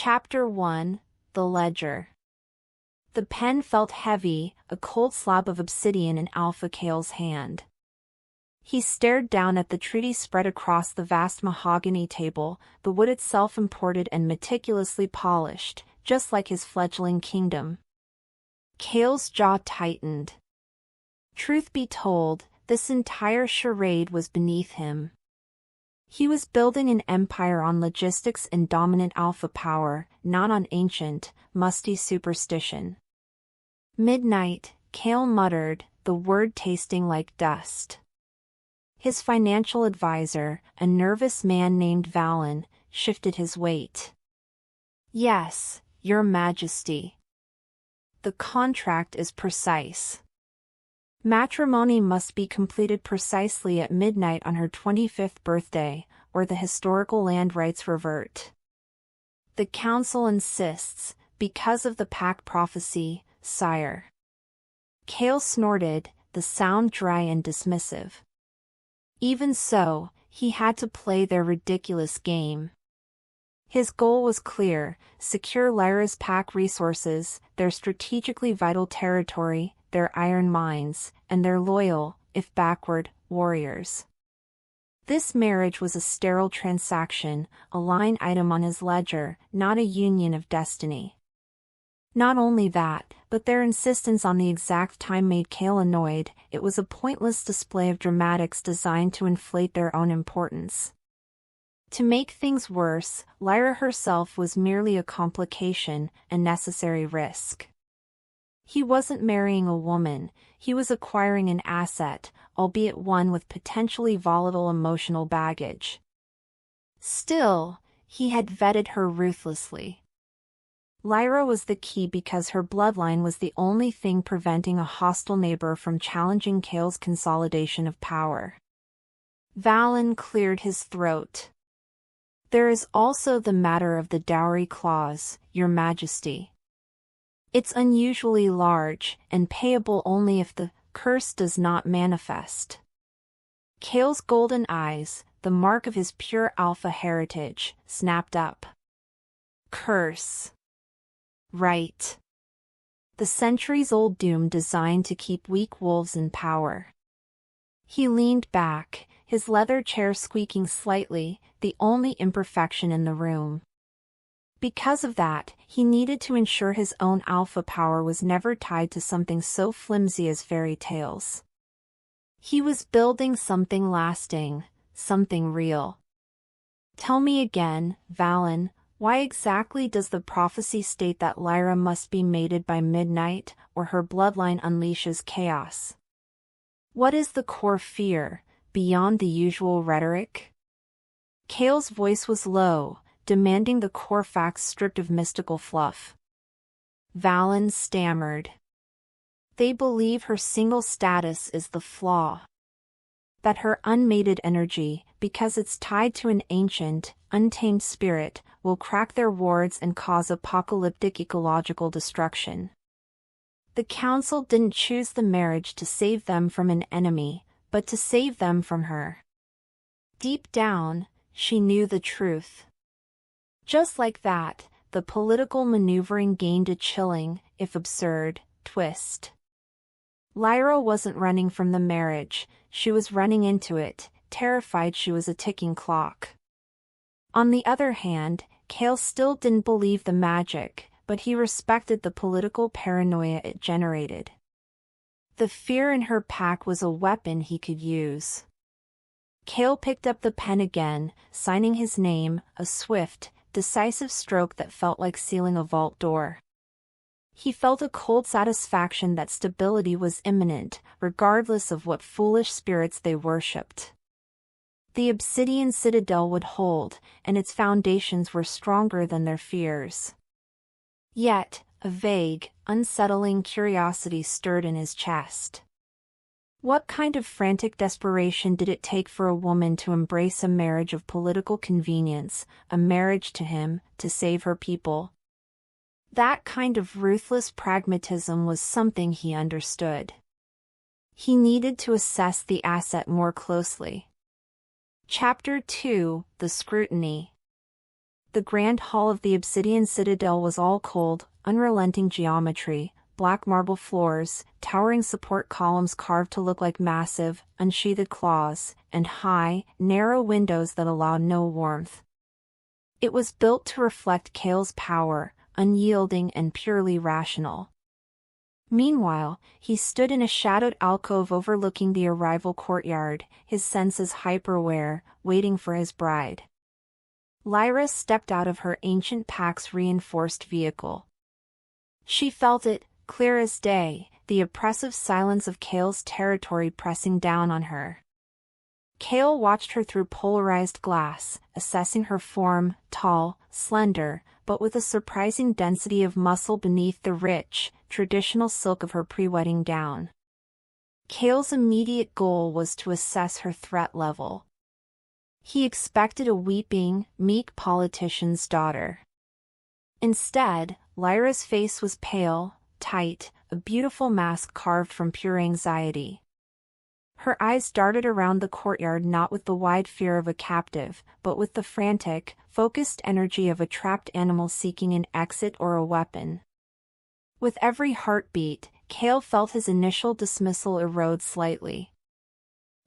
Chapter 1, The Ledger. The pen felt heavy, a cold slab of obsidian in Alpha Kael's hand. He stared down at the treaty spread across the vast mahogany table, the wood itself imported and meticulously polished, just like his fledgling kingdom. Kael's jaw tightened. Truth be told, this entire charade was beneath him. He was building an empire on logistics and dominant alpha power, not on ancient, musty superstition. Midnight, Kael muttered, the word tasting like dust. His financial advisor, a nervous man named Valen, shifted his weight. Yes, Your Majesty. The contract is precise. Matrimony must be completed precisely at midnight on her 25th birthday, or the historical land rights revert. The council insists, because of the pact prophecy, sire. Kael snorted, the sound dry and dismissive. Even so, he had to play their ridiculous game. His goal was clear: secure Lyra's pack resources, their strategically vital territory, their iron mines, and their loyal, if backward, warriors. This marriage was a sterile transaction, a line item on his ledger, not a union of destiny. Not only that, but their insistence on the exact time made Kael annoyed. It was a pointless display of dramatics designed to inflate their own importance. To make things worse, Lyra herself was merely a complication, a necessary risk. He wasn't marrying a woman, he was acquiring an asset, albeit one with potentially volatile emotional baggage. Still, he had vetted her ruthlessly. Lyra was the key because her bloodline was the only thing preventing a hostile neighbor from challenging Kael's consolidation of power. Valen cleared his throat. There is also the matter of the dowry clause, Your Majesty. It's unusually large, and payable only if the curse does not manifest. Kael's golden eyes, the mark of his pure alpha heritage, snapped up. Curse. Right. The centuries-old doom designed to keep weak wolves in power. He leaned back, his leather chair squeaking slightly, the only imperfection in the room. Because of that, he needed to ensure his own alpha power was never tied to something so flimsy as fairy tales. He was building something lasting, something real. Tell me again, Valen, why exactly does the prophecy state that Lyra must be mated by midnight, or her bloodline unleashes chaos? What is the core fear, beyond the usual rhetoric? Kael's voice was low, demanding the core facts stripped of mystical fluff. Valen stammered. They believe her single status is the flaw. That her unmated energy, because it's tied to an ancient, untamed spirit, will crack their wards and cause apocalyptic ecological destruction. The council didn't choose the marriage to save them from an enemy, but to save them from her. Deep down, she knew the truth. Just like that, the political maneuvering gained a chilling, if absurd, twist. Lyra wasn't running from the marriage, she was running into it, terrified she was a ticking clock. On the other hand, Kael still didn't believe the magic, but he respected the political paranoia it generated. The fear in her pack was a weapon he could use. Kael picked up the pen again, signing his name, a swift, decisive stroke that felt like sealing a vault door. He felt a cold satisfaction that stability was imminent, regardless of what foolish spirits they worshipped. The obsidian citadel would hold, and its foundations were stronger than their fears. Yet, a vague, unsettling curiosity stirred in his chest. What kind of frantic desperation did it take for a woman to embrace a marriage of political convenience, a marriage to him, to save her people? That kind of ruthless pragmatism was something he understood. He needed to assess the asset more closely. Chapter 2, The Scrutiny. The grand hall of the obsidian citadel was all cold, unrelenting geometry, black marble floors, towering support columns carved to look like massive, unsheathed claws, and high, narrow windows that allowed no warmth. It was built to reflect Kael's power, unyielding and purely rational. Meanwhile, he stood in a shadowed alcove overlooking the arrival courtyard, his senses hyper-aware, waiting for his bride. Lyra stepped out of her ancient Pax-reinforced vehicle. She felt it, clear as day, the oppressive silence of Kael's territory pressing down on her. Kael watched her through polarized glass, assessing her form, tall, slender, but with a surprising density of muscle beneath the rich, traditional silk of her pre-wedding gown. Kael's immediate goal was to assess her threat level. He expected a weeping, meek politician's daughter. Instead, Lyra's face was pale, tight, a beautiful mask carved from pure anxiety. Her eyes darted around the courtyard not with the wide fear of a captive, but with the frantic, focused energy of a trapped animal seeking an exit or a weapon. With every heartbeat, Kael felt his initial dismissal erode slightly.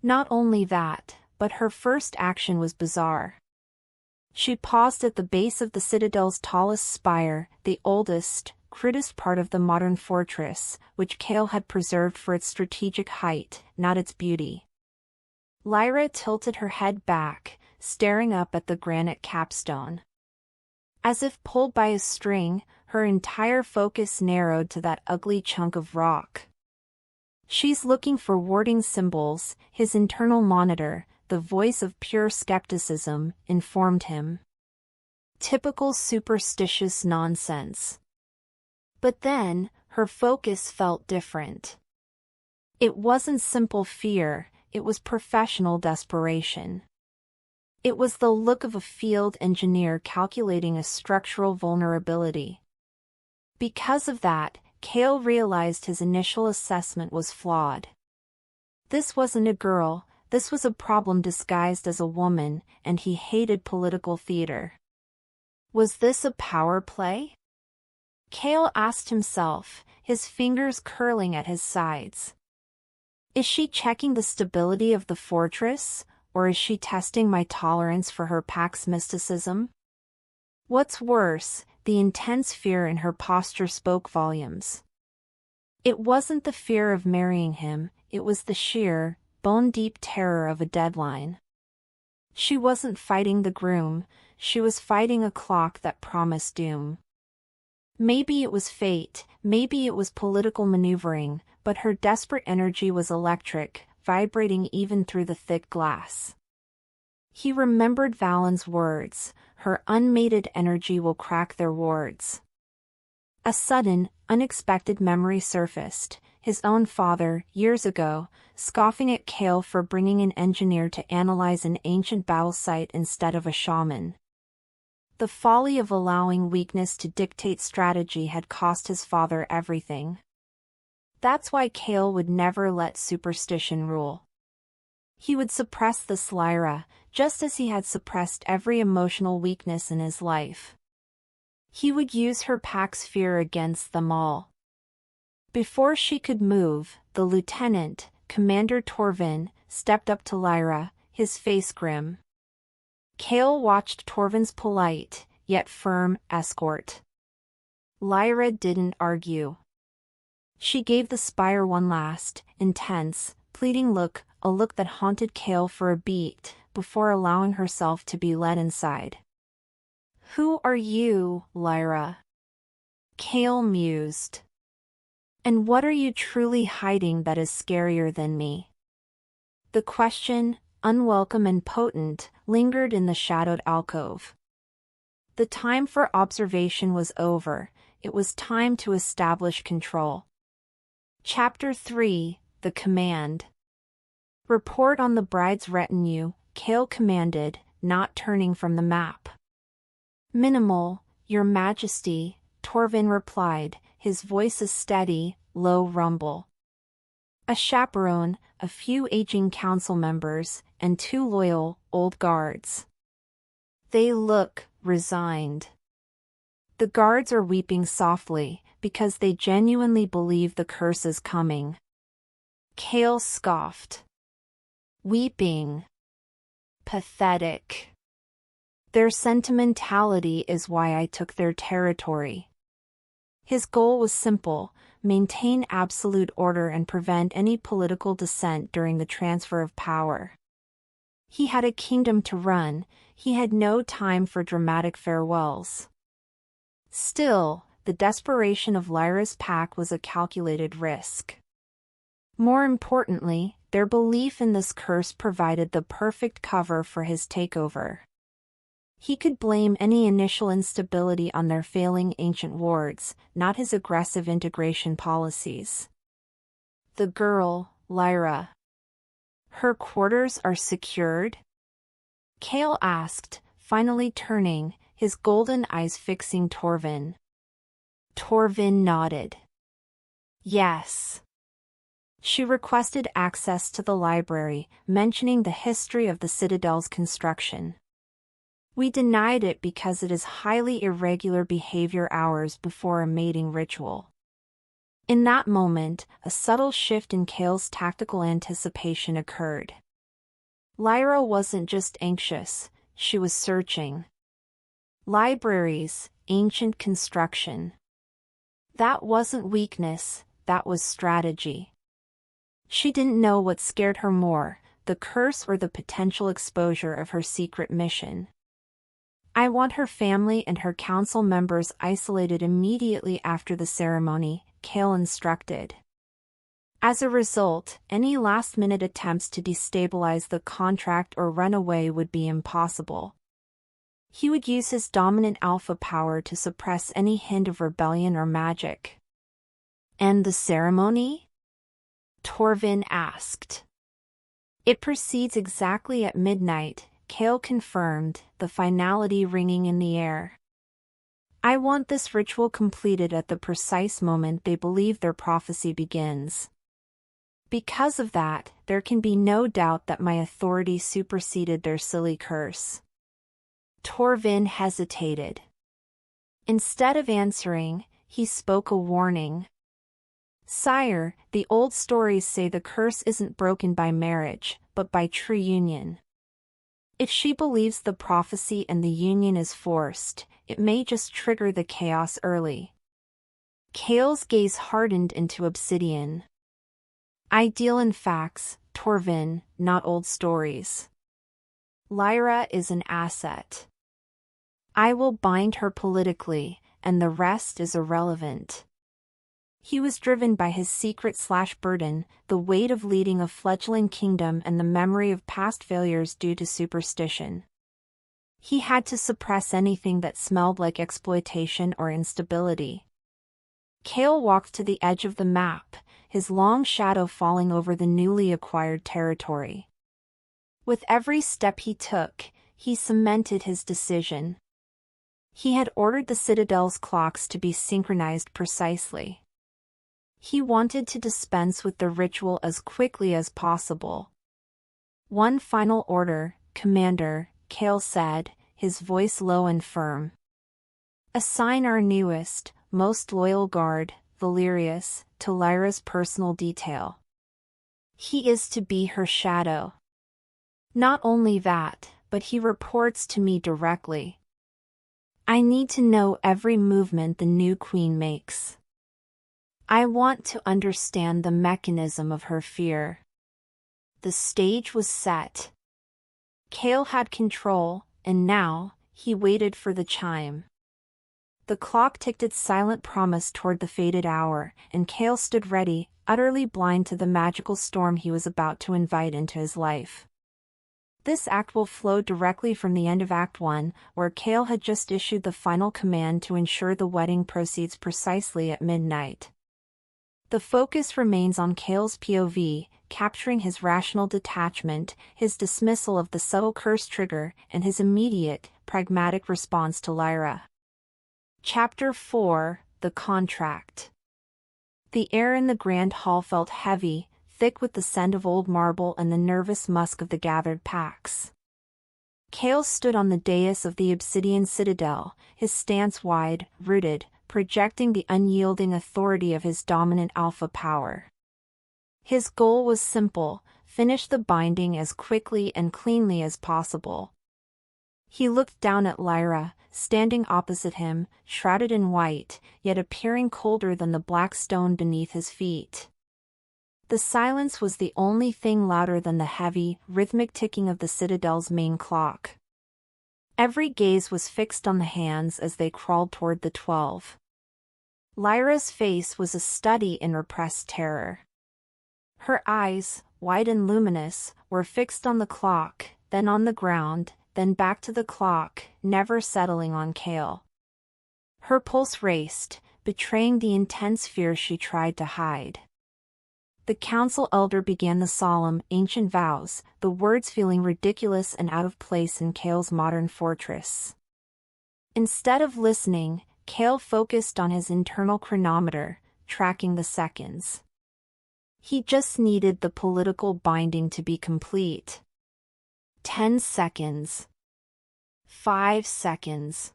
Not only that, but her first action was bizarre. She paused at the base of the citadel's tallest spire, the oldest, crudest part of the modern fortress, which Kael had preserved for its strategic height, not its beauty. Lyra tilted her head back, staring up at the granite capstone. As if pulled by a string, her entire focus narrowed to that ugly chunk of rock. "She's looking for warding symbols," his internal monitor, the voice of pure skepticism, informed him. Typical superstitious nonsense. But then, her focus felt different. It wasn't simple fear, it was professional desperation. It was the look of a field engineer calculating a structural vulnerability. Because of that, Kael realized his initial assessment was flawed. This wasn't a girl, this was a problem disguised as a woman, and he hated political theater. Was this a power play? Kael asked himself, his fingers curling at his sides. Is she checking the stability of the fortress, or is she testing my tolerance for her Pax mysticism? What's worse, the intense fear in her posture spoke volumes. It wasn't the fear of marrying him, it was the sheer, bone-deep terror of a deadline. She wasn't fighting the groom, she was fighting a clock that promised doom. Maybe it was fate, maybe it was political maneuvering, but her desperate energy was electric, vibrating even through the thick glass. He remembered Valen's words, her unmated energy will crack their wards. A sudden, unexpected memory surfaced, his own father, years ago, scoffing at Kael for bringing an engineer to analyze an ancient battle site instead of a shaman. The folly of allowing weakness to dictate strategy had cost his father everything. That's why Kael would never let superstition rule. He would suppress this Lyra, just as he had suppressed every emotional weakness in his life. He would use her Pax fear against them all. Before she could move, the lieutenant, Commander Torvin, stepped up to Lyra, his face grim. Kael watched Torvin's polite, yet firm, escort. Lyra didn't argue. She gave the spire one last, intense, pleading look, a look that haunted Kael for a beat, before allowing herself to be led inside. "Who are you, Lyra?" Kael mused. "And what are you truly hiding that is scarier than me?" The question, unwelcome and potent, lingered in the shadowed alcove. The time for observation was over, it was time to establish control. Chapter 3, The Command. "Report on the bride's retinue," Kael commanded, not turning from the map. "Minimal, Your Majesty," Torvin replied, his voice a steady, low rumble. "A chaperone, a few aging council members, and 2 loyal, old guards." "They look resigned. The guards are weeping softly, because they genuinely believe the curse is coming. Kael scoffed. Weeping. Pathetic. Their sentimentality is why I took their territory. His goal was simple: maintain absolute order and prevent any political dissent during the transfer of power. He had a kingdom to run, he had no time for dramatic farewells. Still, the desperation of Lyra's pack was a calculated risk. More importantly, their belief in this curse provided the perfect cover for his takeover. He could blame any initial instability on their failing ancient wards, not his aggressive integration policies. The girl, Lyra. Her quarters are secured? Kael asked, finally turning, his golden eyes fixing Torvin. Torvin nodded. Yes. She requested access to the library, mentioning the history of the Citadel's construction. We denied it because it is highly irregular behavior hours before a mating ritual. In that moment, a subtle shift in Kael's tactical anticipation occurred. Lyra wasn't just anxious, she was searching. Libraries, ancient construction. That wasn't weakness, that was strategy. She didn't know what scared her more, the curse or the potential exposure of her secret mission. I want her family and her council members isolated immediately after the ceremony, Kael instructed. As a result, any last-minute attempts to destabilize the contract or run away would be impossible. He would use his dominant alpha power to suppress any hint of rebellion or magic. And the ceremony? Torvin asked. It proceeds exactly at midnight, Kael confirmed, the finality ringing in the air. I want this ritual completed at the precise moment they believe their prophecy begins. Because of that, there can be no doubt that my authority superseded their silly curse. Torvin hesitated. Instead of answering, he spoke a warning. Sire, the old stories say the curse isn't broken by marriage, but by true union. If she believes the prophecy and the union is forced, it may just trigger the chaos early. Kael's gaze hardened into obsidian. I deal in facts, Torvin, not old stories. Lyra is an asset. I will bind her politically, and the rest is irrelevant. He was driven by his secret/burden, the weight of leading a fledgling kingdom and the memory of past failures due to superstition. He had to suppress anything that smelled like exploitation or instability. Kael walked to the edge of the map, his long shadow falling over the newly acquired territory. With every step he took, he cemented his decision. He had ordered the Citadel's clocks to be synchronized precisely. He wanted to dispense with the ritual as quickly as possible. One final order, Commander, Kael said, his voice low and firm. Assign our newest, most loyal guard, Valerius, to Lyra's personal detail. He is to be her shadow. Not only that, but he reports to me directly. I need to know every movement the new queen makes. I want to understand the mechanism of her fear. The stage was set. Kael had control, and now, he waited for the chime. The clock ticked its silent promise toward the fated hour, and Kael stood ready, utterly blind to the magical storm he was about to invite into his life. This act will flow directly from the end of Act 1, where Kael had just issued the final command to ensure the wedding proceeds precisely at midnight. The focus remains on Kael's POV, capturing his rational detachment, his dismissal of the subtle curse trigger, and his immediate, pragmatic response to Lyra. Chapter 4: The Contract. The air in the grand hall felt heavy, thick with the scent of old marble and the nervous musk of the gathered packs. Kael stood on the dais of the obsidian citadel, his stance wide, rooted, projecting the unyielding authority of his dominant alpha power. His goal was simple: finish the binding as quickly and cleanly as possible. He looked down at Lyra, standing opposite him, shrouded in white, yet appearing colder than the black stone beneath his feet. The silence was the only thing louder than the heavy, rhythmic ticking of the citadel's main clock. Every gaze was fixed on the hands as they crawled toward the 12. Lyra's face was a study in repressed terror. Her eyes, wide and luminous, were fixed on the clock, then on the ground, then back to the clock, never settling on Kael. Her pulse raced, betraying the intense fear she tried to hide. The council elder began the solemn, ancient vows, the words feeling ridiculous and out of place in Kael's modern fortress. Instead of listening, Kael focused on his internal chronometer, tracking the seconds. He just needed the political binding to be complete. 10 seconds. 5 seconds.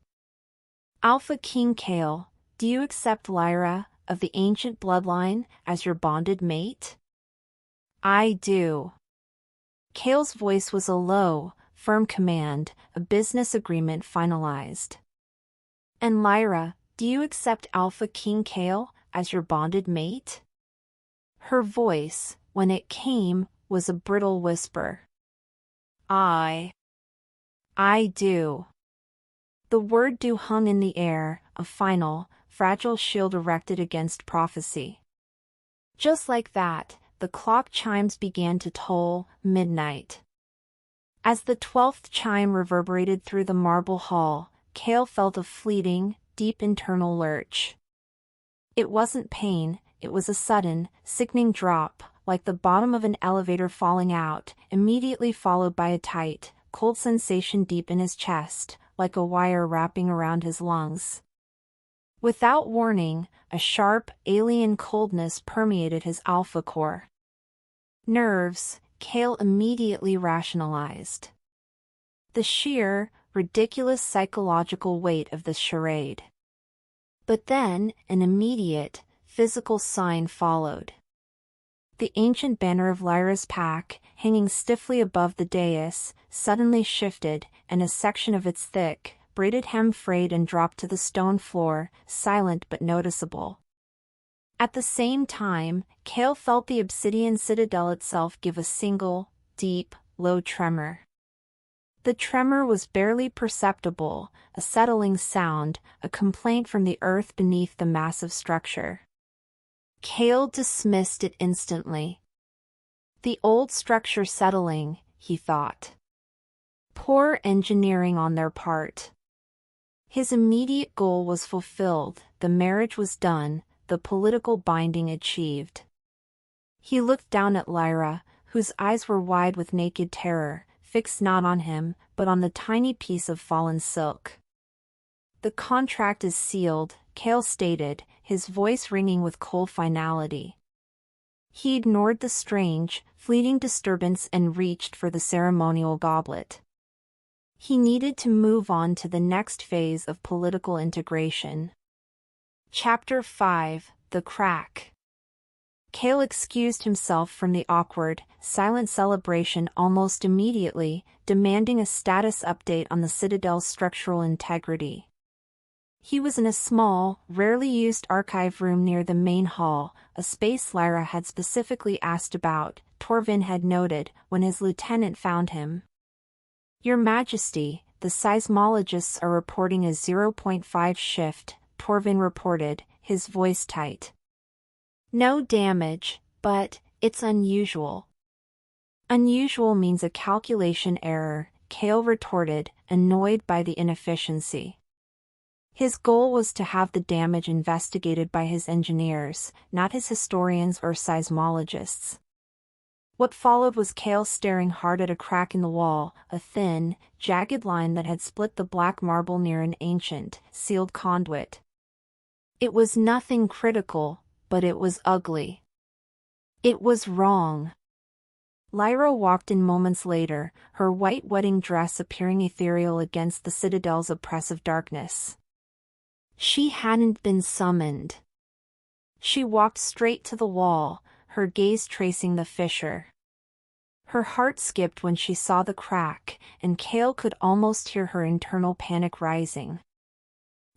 Alpha King Kael, do you accept Lyra, of the ancient bloodline, as your bonded mate? I do. Kael's voice was a low, firm command, a business agreement finalized. And Lyra, do you accept Alpha King Kael, as your bonded mate? Her voice, when it came, was a brittle whisper. I do. The word do hung in the air, a final, fragile shield erected against prophecy. Just like that, the clock chimes began to toll, midnight. As the 12th chime reverberated through the marble hall, Kael felt a fleeting, deep internal lurch. It wasn't pain, it was a sudden, sickening drop, like the bottom of an elevator falling out, immediately followed by a tight, cold sensation deep in his chest, like a wire wrapping around his lungs. Without warning, a sharp, alien coldness permeated his alpha core. Nerves, Kael immediately rationalized. The sheer, ridiculous psychological weight of this charade. But then, an immediate, physical sign followed. The ancient banner of Lyra's pack, hanging stiffly above the dais, suddenly shifted, and a section of its thick, braided hem frayed and dropped to the stone floor, silent but noticeable. At the same time, Kael felt the obsidian citadel itself give a single, deep, low tremor. The tremor was barely perceptible, a settling sound, a complaint from the earth beneath the massive structure. Kael dismissed it instantly. The old structure settling, he thought. Poor engineering on their part. His immediate goal was fulfilled, the marriage was done, the political binding achieved. He looked down at Lyra, whose eyes were wide with naked terror, fixed not on him, but on the tiny piece of fallen silk. The contract is sealed, Kael stated, his voice ringing with cold finality. He ignored the strange, fleeting disturbance and reached for the ceremonial goblet. He needed to move on to the next phase of political integration. Chapter 5: The Crack. Kael excused himself from the awkward, silent celebration almost immediately, demanding a status update on the citadel's structural integrity. He was in a small, rarely used archive room near the main hall, a space Lyra had specifically asked about, Torvin had noted, when his lieutenant found him. Your Majesty, the seismologists are reporting a 0.5 shift, Torvin reported, his voice tight. No damage, but it's unusual. Unusual means a calculation error, Kael retorted, annoyed by the inefficiency. His goal was to have the damage investigated by his engineers, not his historians or seismologists. What followed was Kael staring hard at a crack in the wall, a thin, jagged line that had split the black marble near an ancient, sealed conduit. It was nothing critical, but it was ugly. It was wrong. Lyra walked in moments later, her white wedding dress appearing ethereal against the citadel's oppressive darkness. She hadn't been summoned. She walked straight to the wall, her gaze tracing the fissure. Her heart skipped when she saw the crack, and Kael could almost hear her internal panic rising.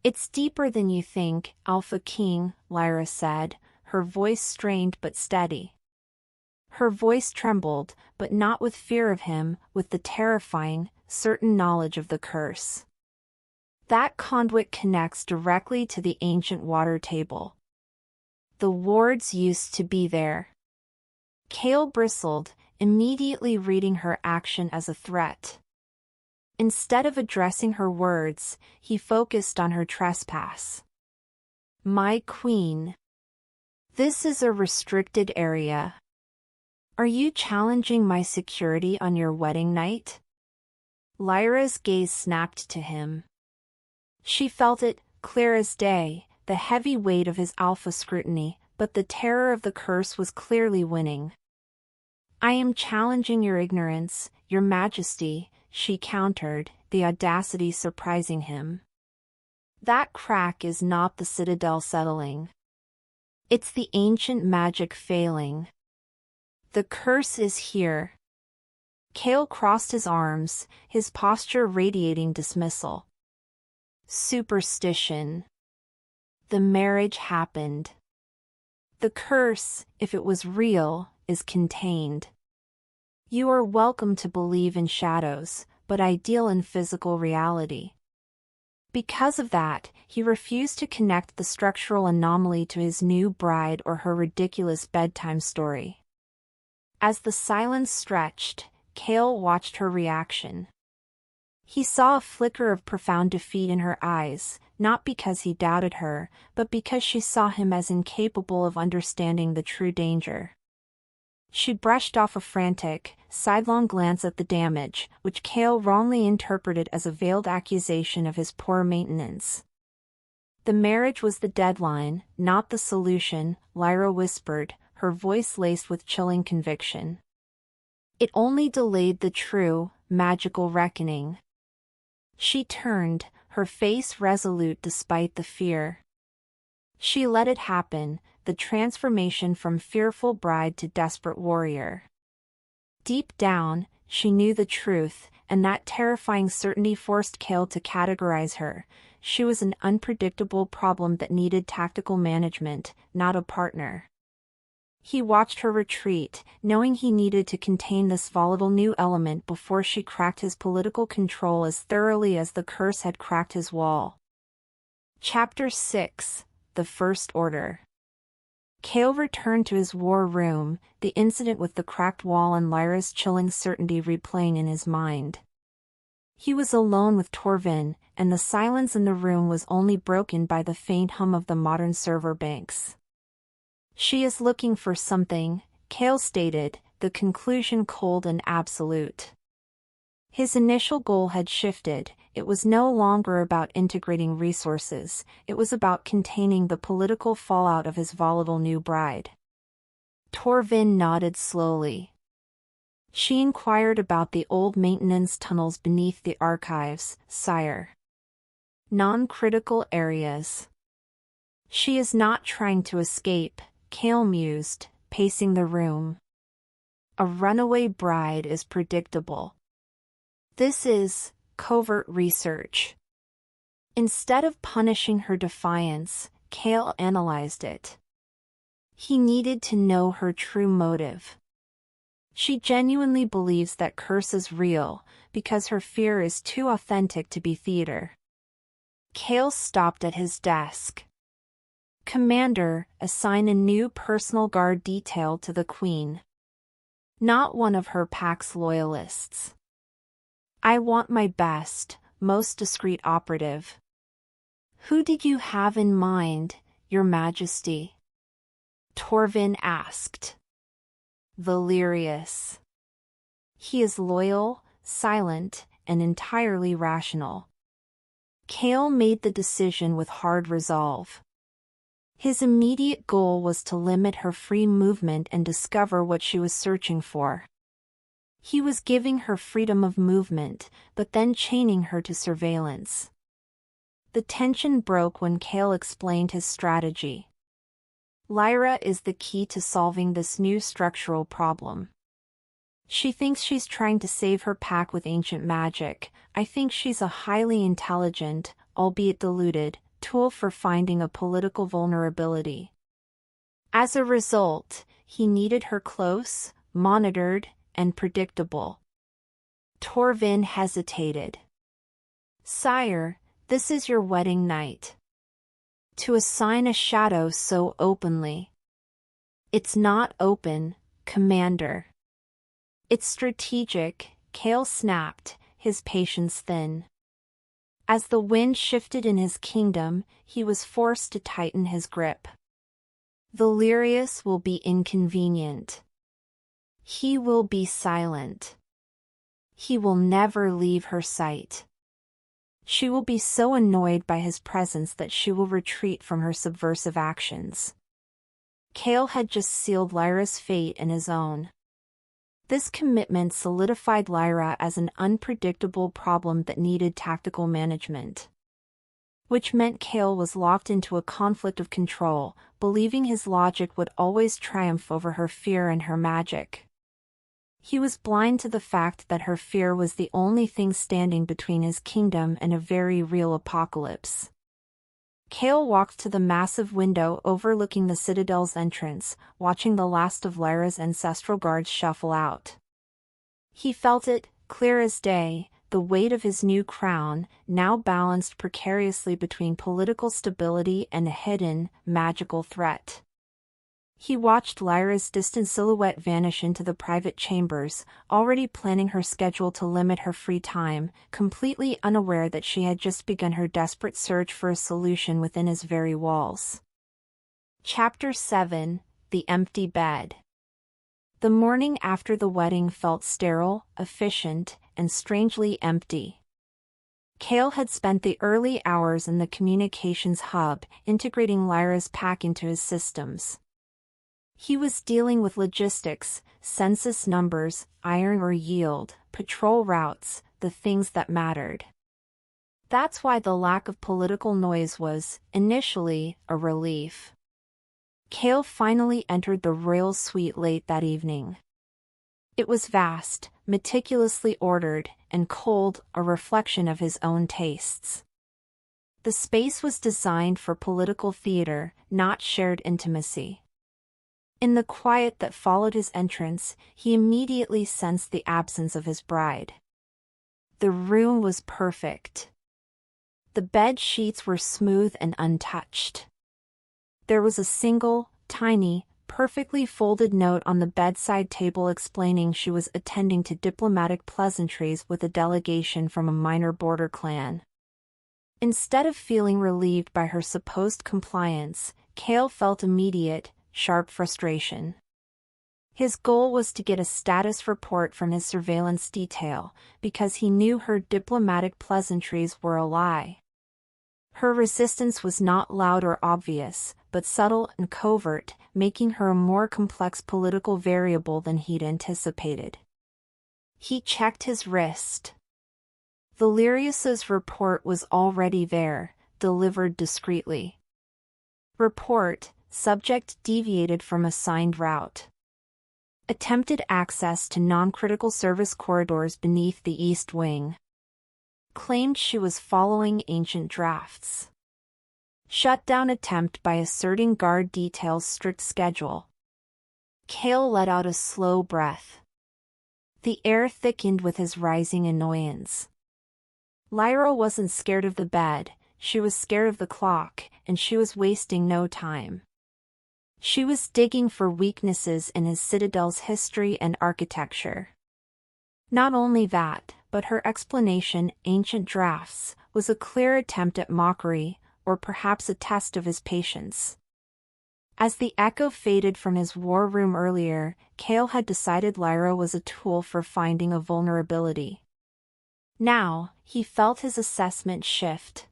"It's deeper than you think, Alpha King," Lyra said, her voice strained but steady. Her voice trembled, but not with fear of him, with the terrifying, certain knowledge of the curse. "That conduit connects directly to the ancient water table. The wards used to be there." Kael bristled, immediately reading her action as a threat. Instead of addressing her words, he focused on her trespass. "My queen. This is a restricted area. Are you challenging my security on your wedding night?" Lyra's gaze snapped to him. She felt it, clear as day, the heavy weight of his alpha scrutiny, but the terror of the curse was clearly winning. "I am challenging your ignorance, your majesty," she countered, the audacity surprising him. "That crack is not the citadel settling. It's the ancient magic failing. The curse is here." Kael crossed his arms, his posture radiating dismissal. "Superstition. The marriage happened. The curse, if it was real, is contained. You are welcome to believe in shadows, but I deal in physical reality." Because of that, he refused to connect the structural anomaly to his new bride or her ridiculous bedtime story. As the silence stretched, Kael watched her reaction. He saw a flicker of profound defeat in her eyes, not because he doubted her, but because she saw him as incapable of understanding the true danger. She brushed off a frantic, sidelong glance at the damage, which Kael wrongly interpreted as a veiled accusation of his poor maintenance. "The marriage was the deadline, not the solution," Lyra whispered, her voice laced with chilling conviction. "It only delayed the true, magical reckoning." She turned, her face resolute despite the fear. She let it happen, the transformation from fearful bride to desperate warrior. Deep down, she knew the truth, and that terrifying certainty forced Kael to categorize her. She was an unpredictable problem that needed tactical management, not a partner. He watched her retreat, knowing he needed to contain this volatile new element before she cracked his political control as thoroughly as the curse had cracked his wall. Chapter 6: The First Order. Kael returned to his war room, the incident with the cracked wall and Lyra's chilling certainty replaying in his mind. He was alone with Torvin, and the silence in the room was only broken by the faint hum of the modern server banks. "She is looking for something," Kael stated, the conclusion cold and absolute. His initial goal had shifted. It was no longer about integrating resources, it was about containing the political fallout of his volatile new bride. Torvin nodded slowly. She inquired about the old maintenance tunnels beneath the archives, sire. Non-critical areas. She is not trying to escape, Kael mused, pacing the room. A runaway bride is predictable. This is covert research. Instead of punishing her defiance, Kael analyzed it. He needed to know her true motive. She genuinely believes that curse is real, because her fear is too authentic to be theater. Kael stopped at his desk. "Commander, assign a new personal guard detail to the Queen. Not one of her pack's loyalists. I want my best, most discreet operative." "Who did you have in mind, Your Majesty?" Torvin asked. "Valerius. He is loyal, silent, and entirely rational." Kael made the decision with hard resolve. His immediate goal was to limit her free movement and discover what she was searching for. He was giving her freedom of movement, but then chaining her to surveillance. The tension broke when Kael explained his strategy. Lyra is the key to solving this new structural problem. She thinks she's trying to save her pack with ancient magic. I think she's a highly intelligent, albeit diluted, tool for finding a political vulnerability. As a result, he needed her close, monitored, and predictable. Torvin hesitated. "Sire, this is your wedding night. To assign a shadow so openly." "It's not open, Commander. It's strategic," Kael snapped, his patience thin. As the wind shifted in his kingdom, he was forced to tighten his grip. "Valerius will be inconvenient. He will be silent. He will never leave her sight. She will be so annoyed by his presence that she will retreat from her subversive actions." Kael had just sealed Lyra's fate and his own. This commitment solidified Lyra as an unpredictable problem that needed tactical management. Which meant Kael was locked into a conflict of control, believing his logic would always triumph over her fear and her magic. He was blind to the fact that her fear was the only thing standing between his kingdom and a very real apocalypse. Kael walked to the massive window overlooking the citadel's entrance, watching the last of Lyra's ancestral guards shuffle out. He felt it, clear as day, the weight of his new crown, now balanced precariously between political stability and a hidden, magical threat. He watched Lyra's distant silhouette vanish into the private chambers, already planning her schedule to limit her free time, completely unaware that she had just begun her desperate search for a solution within his very walls. Chapter 7: The Empty Bed. The morning after the wedding felt sterile, efficient, and strangely empty. Kael had spent the early hours in the communications hub, integrating Lyra's pack into his systems. He was dealing with logistics, census numbers, iron ore yield, patrol routes, the things that mattered. That's why the lack of political noise was, initially, a relief. Kael finally entered the royal suite late that evening. It was vast, meticulously ordered, and cold, a reflection of his own tastes. The space was designed for political theater, not shared intimacy. In the quiet that followed his entrance, he immediately sensed the absence of his bride. The room was perfect. The bed sheets were smooth and untouched. There was a single, tiny, perfectly folded note on the bedside table explaining she was attending to diplomatic pleasantries with a delegation from a minor border clan. Instead of feeling relieved by her supposed compliance, Kael felt immediate, sharp frustration. His goal was to get a status report from his surveillance detail, because he knew her diplomatic pleasantries were a lie. Her resistance was not loud or obvious, but subtle and covert, making her a more complex political variable than he'd anticipated. He checked his wrist. Valerius's report was already there, delivered discreetly. Report: subject deviated from assigned route. Attempted access to non-critical service corridors beneath the East Wing. Claimed she was following ancient drafts. Shutdown attempt by asserting guard detail's strict schedule. Kael let out a slow breath. The air thickened with his rising annoyance. Lyra wasn't scared of the bed, she was scared of the clock, and she was wasting no time. She was digging for weaknesses in his citadel's history and architecture. Not only that, but her explanation, ancient drafts, was a clear attempt at mockery, or perhaps a test of his patience. As the echo faded from his war room earlier, Kael had decided Lyra was a tool for finding a vulnerability. Now, he felt his assessment shift.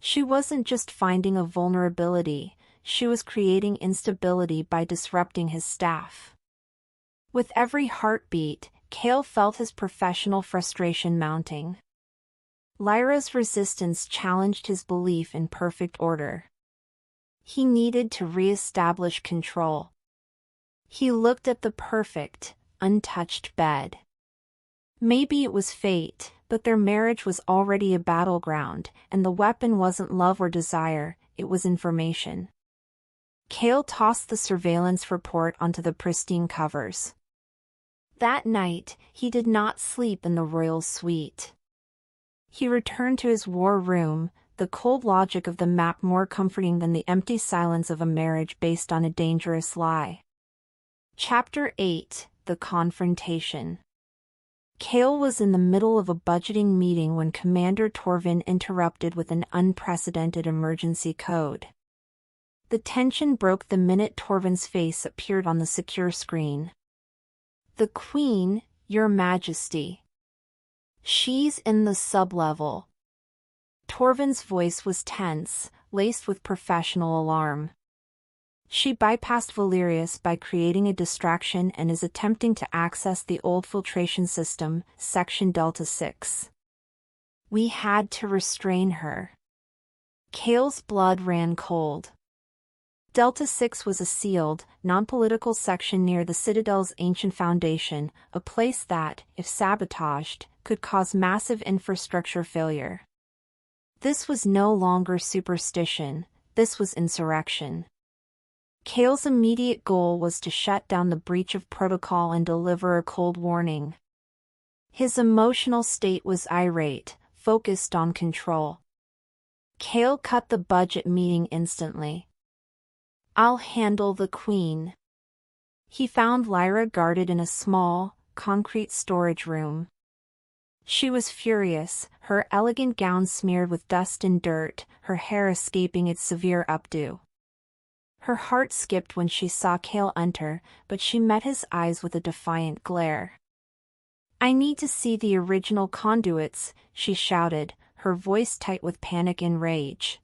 She wasn't just finding a vulnerability, she was creating instability by disrupting his staff. With every heartbeat, Kael felt his professional frustration mounting. Lyra's resistance challenged his belief in perfect order. He needed to re-establish control. He looked at the perfect, untouched bed. Maybe it was fate, but their marriage was already a battleground, and the weapon wasn't love or desire, it was information. Kael tossed the surveillance report onto the pristine covers. That night, he did not sleep in the royal suite. He returned to his war room, the cold logic of the map more comforting than the empty silence of a marriage based on a dangerous lie. Chapter 8: The Confrontation. Kael was in the middle of a budgeting meeting when Commander Torvin interrupted with an unprecedented emergency code. The tension broke the minute Torvin's face appeared on the secure screen. "The Queen, Your Majesty. She's in the sublevel." Torvin's voice was tense, laced with professional alarm. "She bypassed Valerius by creating a distraction and is attempting to access the old filtration system, Section Delta 6. We had to restrain her." Kael's blood ran cold. Delta 6 was a sealed, non-political section near the Citadel's ancient foundation, a place that, if sabotaged, could cause massive infrastructure failure. This was no longer superstition, this was insurrection. Kael's immediate goal was to shut down the breach of protocol and deliver a cold warning. His emotional state was irate, focused on control. Kael cut the budget meeting instantly. "I'll handle the Queen." He found Lyra guarded in a small, concrete storage room. She was furious, her elegant gown smeared with dust and dirt, her hair escaping its severe updo. Her heart skipped when she saw Kael enter, but she met his eyes with a defiant glare. "I need to see the original conduits," she shouted, her voice tight with panic and rage.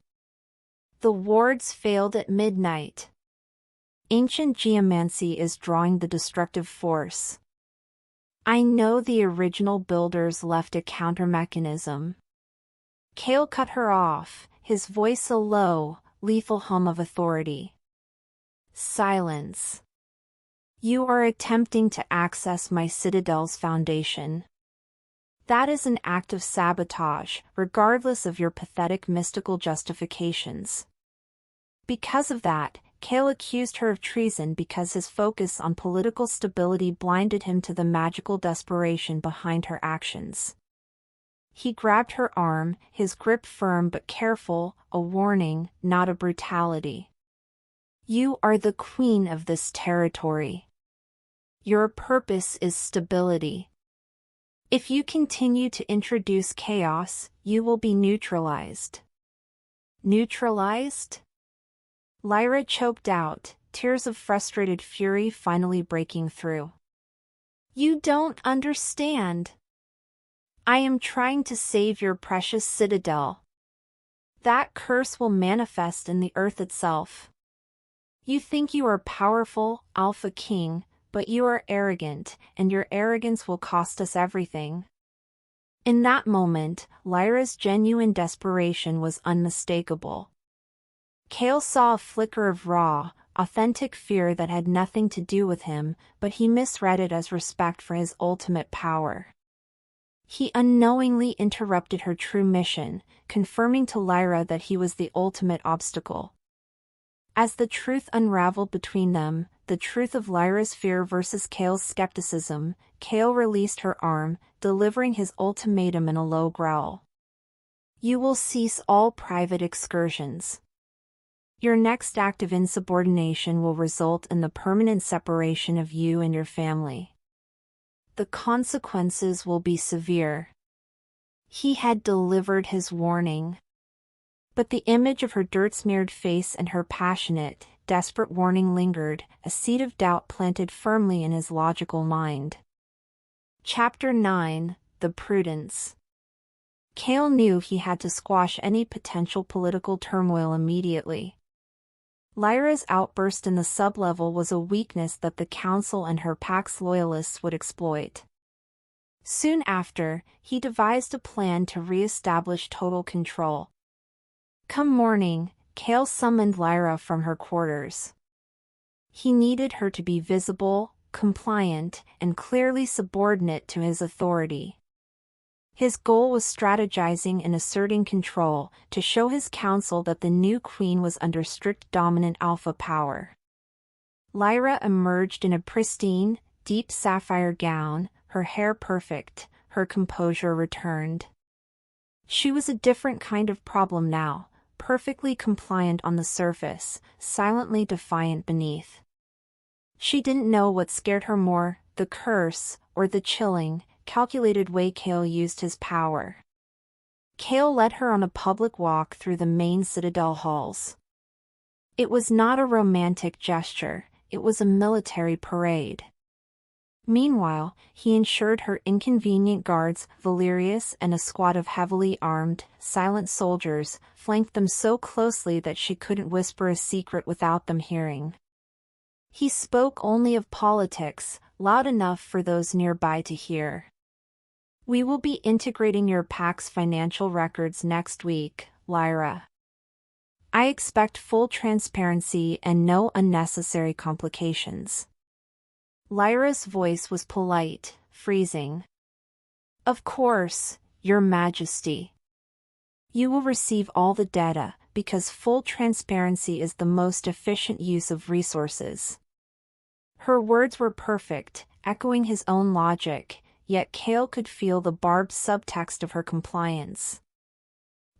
"The wards failed at midnight. Ancient geomancy is drawing the destructive force. I know the original builders left a counter-mechanism." Kael cut her off, his voice a low, lethal hum of authority. "Silence. You are attempting to access my Citadel's foundation. That is an act of sabotage, regardless of your pathetic mystical justifications." Because of that, Kael accused her of treason because his focus on political stability blinded him to the magical desperation behind her actions. He grabbed her arm, his grip firm but careful, a warning, not a brutality. "You are the queen of this territory. Your purpose is stability. If you continue to introduce chaos, you will be neutralized." "Neutralized?" Lyra choked out, tears of frustrated fury finally breaking through. "You don't understand. I am trying to save your precious citadel. That curse will manifest in the earth itself. You think you are powerful, Alpha King, but you are arrogant, and your arrogance will cost us everything." In that moment, Lyra's genuine desperation was unmistakable. Kael saw a flicker of raw, authentic fear that had nothing to do with him, but he misread it as respect for his ultimate power. He unknowingly interrupted her true mission, confirming to Lyra that he was the ultimate obstacle. As the truth unraveled between them, the truth of Lyra's fear versus Kael's skepticism, Kael released her arm, delivering his ultimatum in a low growl. "You will cease all private excursions. Your next act of insubordination will result in the permanent separation of you and your family. The consequences will be severe." He had delivered his warning. But the image of her dirt-smeared face and her passionate, desperate warning lingered, a seed of doubt planted firmly in his logical mind. Chapter 9: The Prudence. Kael knew he had to squash any potential political turmoil immediately. Lyra's outburst in the sublevel was a weakness that the Council and her Pax loyalists would exploit. Soon after, he devised a plan to re-establish total control. Come morning, Kael summoned Lyra from her quarters. He needed her to be visible, compliant, and clearly subordinate to his authority. His goal was strategizing and asserting control, to show his council that the new queen was under strict dominant alpha power. Lyra emerged in a pristine, deep sapphire gown, her hair perfect, her composure returned. She was a different kind of problem now, perfectly compliant on the surface, silently defiant beneath. She didn't know what scared her more, the curse, or the chilling, calculated way Kael used his power. Kael led her on a public walk through the main citadel halls. It was not a romantic gesture, it was a military parade. Meanwhile, he ensured her inconvenient guards, Valerius and a squad of heavily armed, silent soldiers, flanked them so closely that she couldn't whisper a secret without them hearing. He spoke only of politics, loud enough for those nearby to hear. We will be integrating your pack's financial records next week, Lyra. I expect full transparency and no unnecessary complications. Lyra's voice was polite, freezing. Of course, Your Majesty. You will receive all the data, because full transparency is the most efficient use of resources. Her words were perfect, echoing his own logic, yet Kael could feel the barbed subtext of her compliance.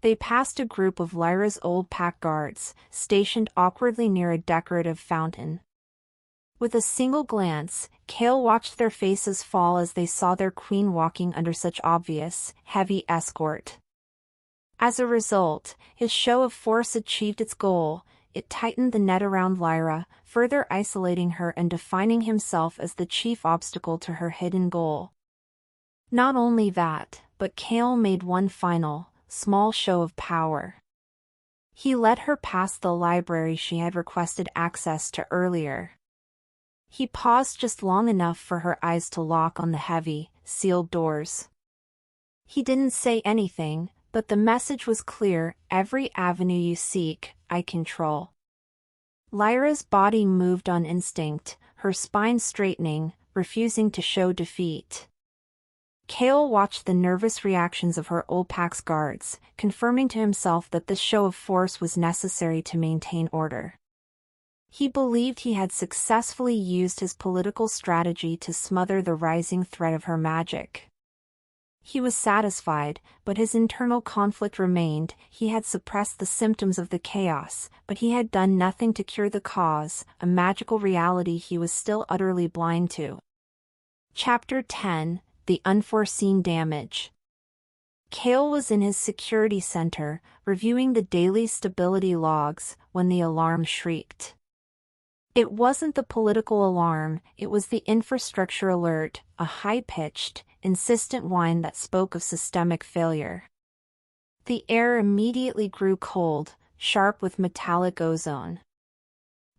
They passed a group of Lyra's old pack guards, stationed awkwardly near a decorative fountain. With a single glance, Kael watched their faces fall as they saw their queen walking under such obvious, heavy escort. As a result, his show of force achieved its goal. It tightened the net around Lyra, further isolating her and defining himself as the chief obstacle to her hidden goal. Not only that, but Kael made one final, small show of power. He led her past the library she had requested access to earlier. He paused just long enough for her eyes to lock on the heavy, sealed doors. He didn't say anything, but the message was clear: every avenue you seek, I control. Lyra's body moved on instinct, her spine straightening, refusing to show defeat. Kael watched the nervous reactions of her old pack's guards, confirming to himself that this show of force was necessary to maintain order. He believed he had successfully used his political strategy to smother the rising threat of her magic. He was satisfied, but his internal conflict remained. He had suppressed the symptoms of the chaos, but he had done nothing to cure the cause, a magical reality he was still utterly blind to. Chapter 10: The Unforeseen Damage. Kael was in his security center, reviewing the daily stability logs, when the alarm shrieked. It wasn't the political alarm, it was the infrastructure alert, a high-pitched, insistent whine that spoke of systemic failure. The air immediately grew cold, sharp with metallic ozone.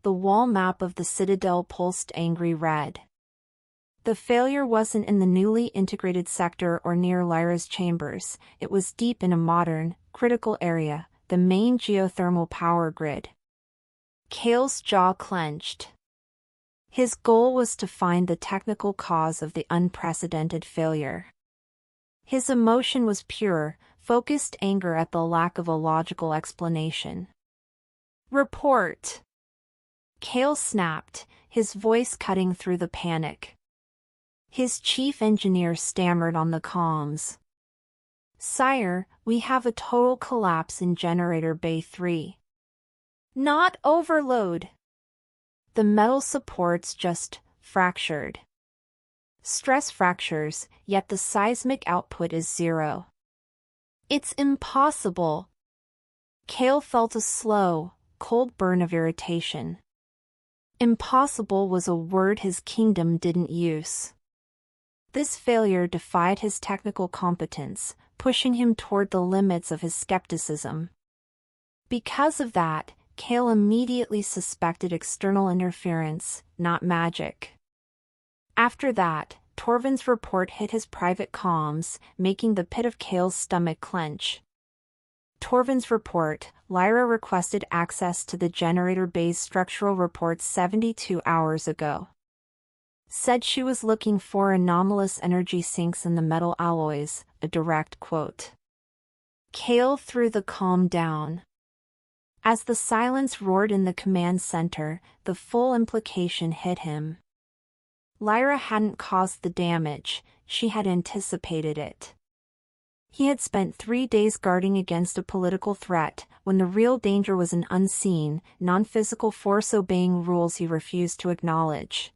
The wall map of the citadel pulsed angry red. The failure wasn't in the newly integrated sector or near Lyra's chambers, it was deep in a modern, critical area, the main geothermal power grid. Kael's jaw clenched. His goal was to find the technical cause of the unprecedented failure. His emotion was pure, focused anger at the lack of a logical explanation. Report! Kael snapped, his voice cutting through the panic. His chief engineer stammered on the comms. Sire, we have a total collapse in Generator Bay 3. Not overload. The metal supports just fractured. Stress fractures, yet the seismic output is zero. It's impossible. Kael felt a slow, cold burn of irritation. Impossible was a word his kingdom didn't use. This failure defied his technical competence, pushing him toward the limits of his skepticism. Because of that, Kael immediately suspected external interference, not magic. After that, Torvin's report hit his private comms, making the pit of Kael's stomach clench. Torvin's report: Lyra requested access to the generator bay's structural reports 72 hours ago. Said she was looking for anomalous energy sinks in the metal alloys, a direct quote. Kael threw the comm down. As the silence roared in the command center, the full implication hit him. Lyra hadn't caused the damage, she had anticipated it. He had spent 3 days guarding against a political threat, when the real danger was an unseen, non-physical force obeying rules he refused to acknowledge.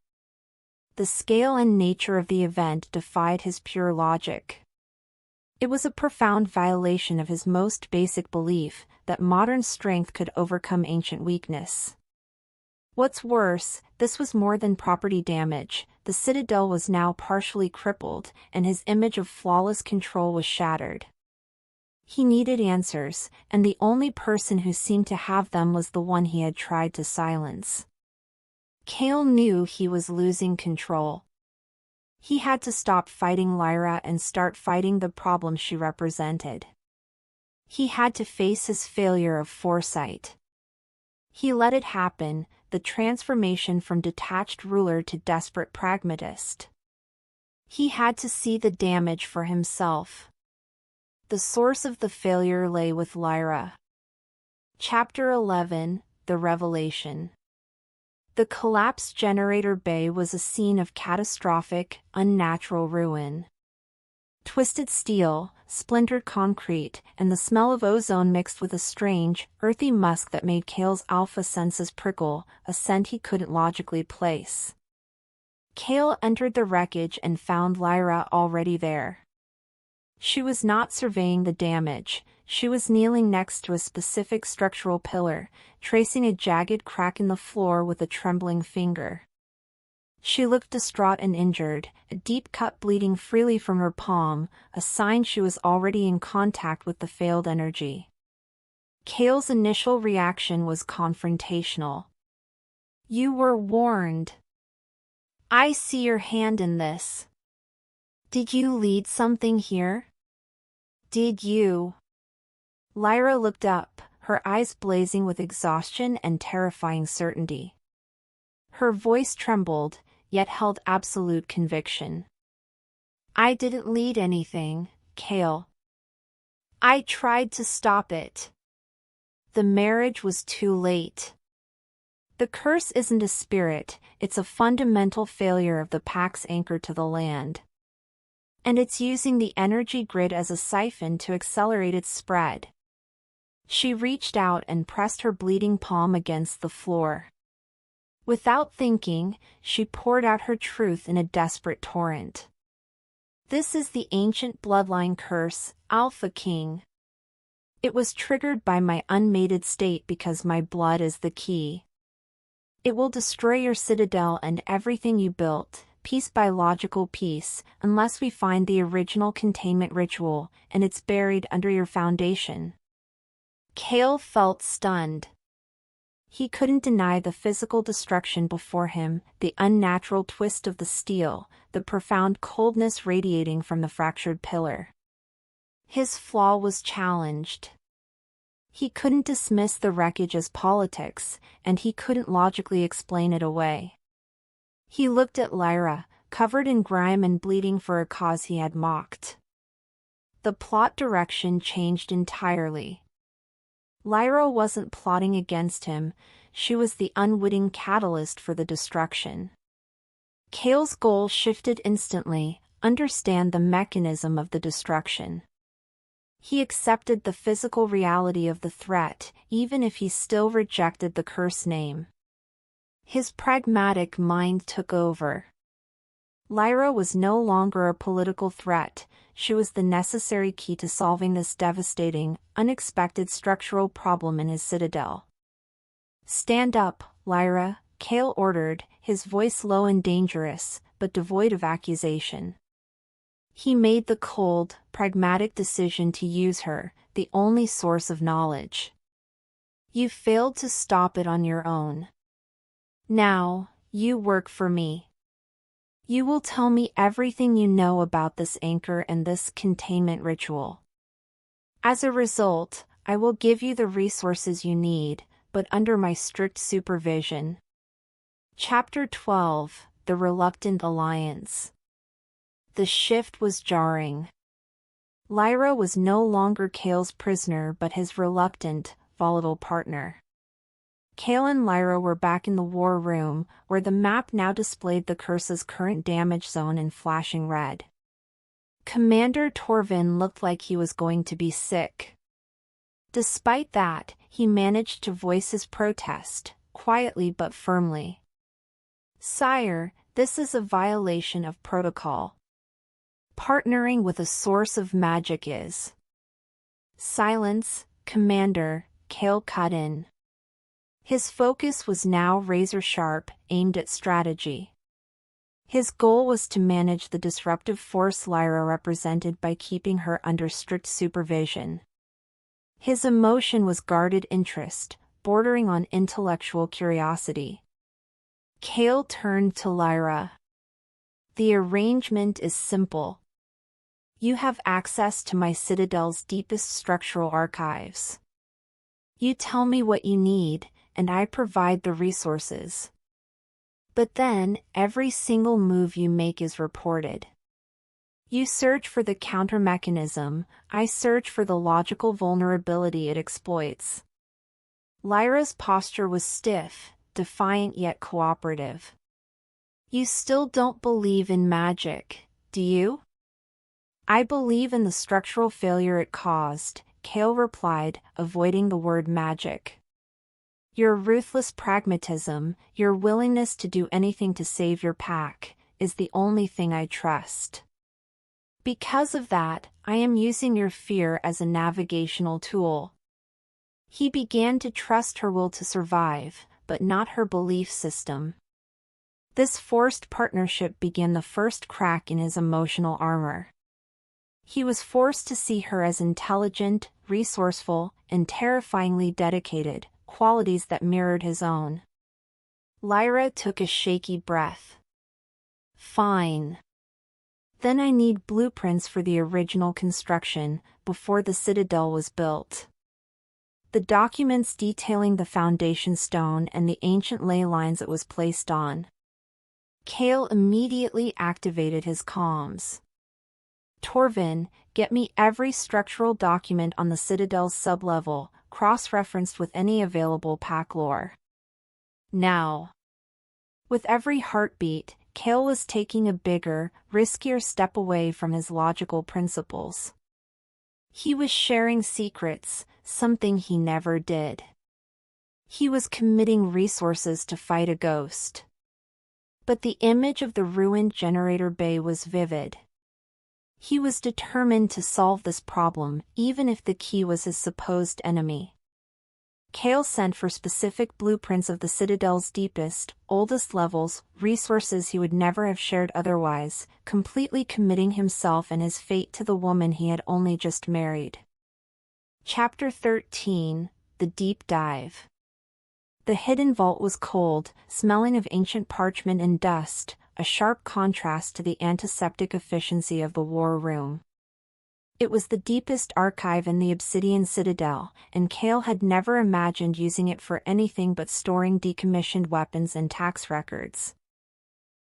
The scale and nature of the event defied his pure logic. It was a profound violation of his most basic belief, that modern strength could overcome ancient weakness. What's worse, this was more than property damage. The citadel was now partially crippled, and his image of flawless control was shattered. He needed answers, and the only person who seemed to have them was the one he had tried to silence. Kael knew he was losing control. He had to stop fighting Lyra and start fighting the problem she represented. He had to face his failure of foresight. He let it happen, the transformation from detached ruler to desperate pragmatist. He had to see the damage for himself. The source of the failure lay with Lyra. Chapter 11: The Revelation. The collapsed generator bay was a scene of catastrophic, unnatural ruin. Twisted steel, splintered concrete, and the smell of ozone mixed with a strange, earthy musk that made Kael's alpha senses prickle, a scent he couldn't logically place. Kael entered the wreckage and found Lyra already there. She was not surveying the damage, she was kneeling next to a specific structural pillar, tracing a jagged crack in the floor with a trembling finger. She looked distraught and injured, a deep cut bleeding freely from her palm, a sign she was already in contact with the failed energy. Kael's initial reaction was confrontational. "You were warned. I see your hand in this. Did you lead something here? Did you?" Lyra looked up, her eyes blazing with exhaustion and terrifying certainty. Her voice trembled, yet held absolute conviction. "I didn't lead anything, Kael. I tried to stop it. The marriage was too late. The curse isn't a spirit, it's a fundamental failure of the Pack's anchor to the land. And it's using the energy grid as a siphon to accelerate its spread." She reached out and pressed her bleeding palm against the floor. Without thinking, she poured out her truth in a desperate torrent. "This is the ancient bloodline curse, Alpha King. It was triggered by my unmated state because my blood is the key. It will destroy your citadel and everything you built, piece by logical piece, unless we find the original containment ritual, and it's buried under your foundation." Kael felt stunned. He couldn't deny the physical destruction before him, the unnatural twist of the steel, the profound coldness radiating from the fractured pillar. His flaw was challenged. He couldn't dismiss the wreckage as politics, and he couldn't logically explain it away. He looked at Lyra, covered in grime and bleeding for a cause he had mocked. The plot direction changed entirely. Lyra wasn't plotting against him, she was the unwitting catalyst for the destruction. Kael's goal shifted instantly: understand the mechanism of the destruction. He accepted the physical reality of the threat, even if he still rejected the curse name. His pragmatic mind took over. Lyra was no longer a political threat, she was the necessary key to solving this devastating, unexpected structural problem in his citadel. "Stand up, Lyra," Kael ordered, his voice low and dangerous, but devoid of accusation. He made the cold, pragmatic decision to use her, the only source of knowledge. "You failed to stop it on your own. Now, you work for me. You will tell me everything you know about this anchor and this containment ritual. As a result, I will give you the resources you need, but under my strict supervision. Chapter 12, The Reluctant Alliance. The shift was jarring. Lyra was no longer Kael's prisoner but his reluctant, volatile partner. Kael and Lyra were back in the war room, where the map now displayed the curse's current damage zone in flashing red. Commander Torvin looked like he was going to be sick. Despite that, he managed to voice his protest, quietly but firmly. "Sire, this is a violation of protocol. Partnering with a source of magic is." "Silence, Commander," Kael cut in. His focus was now razor-sharp, aimed at strategy. His goal was to manage the disruptive force Lyra represented by keeping her under strict supervision. His emotion was guarded interest, bordering on intellectual curiosity. Kael turned to Lyra. "The arrangement is simple. You have access to my citadel's deepest structural archives. You tell me what you need, and I provide the resources. But then, every single move you make is reported. You search for the counter mechanism, I search for the logical vulnerability it exploits." Lyra's posture was stiff, defiant yet cooperative. "You still don't believe in magic, do you?" "I believe in the structural failure it caused," Kael replied, avoiding the word magic. "Your ruthless pragmatism, your willingness to do anything to save your pack, is the only thing I trust. Because of that, I am using your fear as a navigational tool." He began to trust her will to survive, but not her belief system. This forced partnership began the first crack in his emotional armor. He was forced to see her as intelligent, resourceful, and terrifyingly dedicated, qualities that mirrored his own. Lyra took a shaky breath. "Fine. Then I need blueprints for the original construction, before the citadel was built. The documents detailing the foundation stone and the ancient ley lines it was placed on." Kael immediately activated his comms. "Torvin, get me every structural document on the citadel's sublevel, cross-referenced with any available pack lore. Now." With every heartbeat, Kael was taking a bigger, riskier step away from his logical principles. He was sharing secrets, something he never did. He was committing resources to fight a ghost. But the image of the ruined generator bay was vivid. He was determined to solve this problem, even if the key was his supposed enemy. Kael sent for specific blueprints of the citadel's deepest, oldest levels, resources he would never have shared otherwise, completely committing himself and his fate to the woman he had only just married. Chapter 13, The Deep Dive. The hidden vault was cold, smelling of ancient parchment and dust, a sharp contrast to the antiseptic efficiency of the war room. It was the deepest archive in the Obsidian Citadel, and Kael had never imagined using it for anything but storing decommissioned weapons and tax records.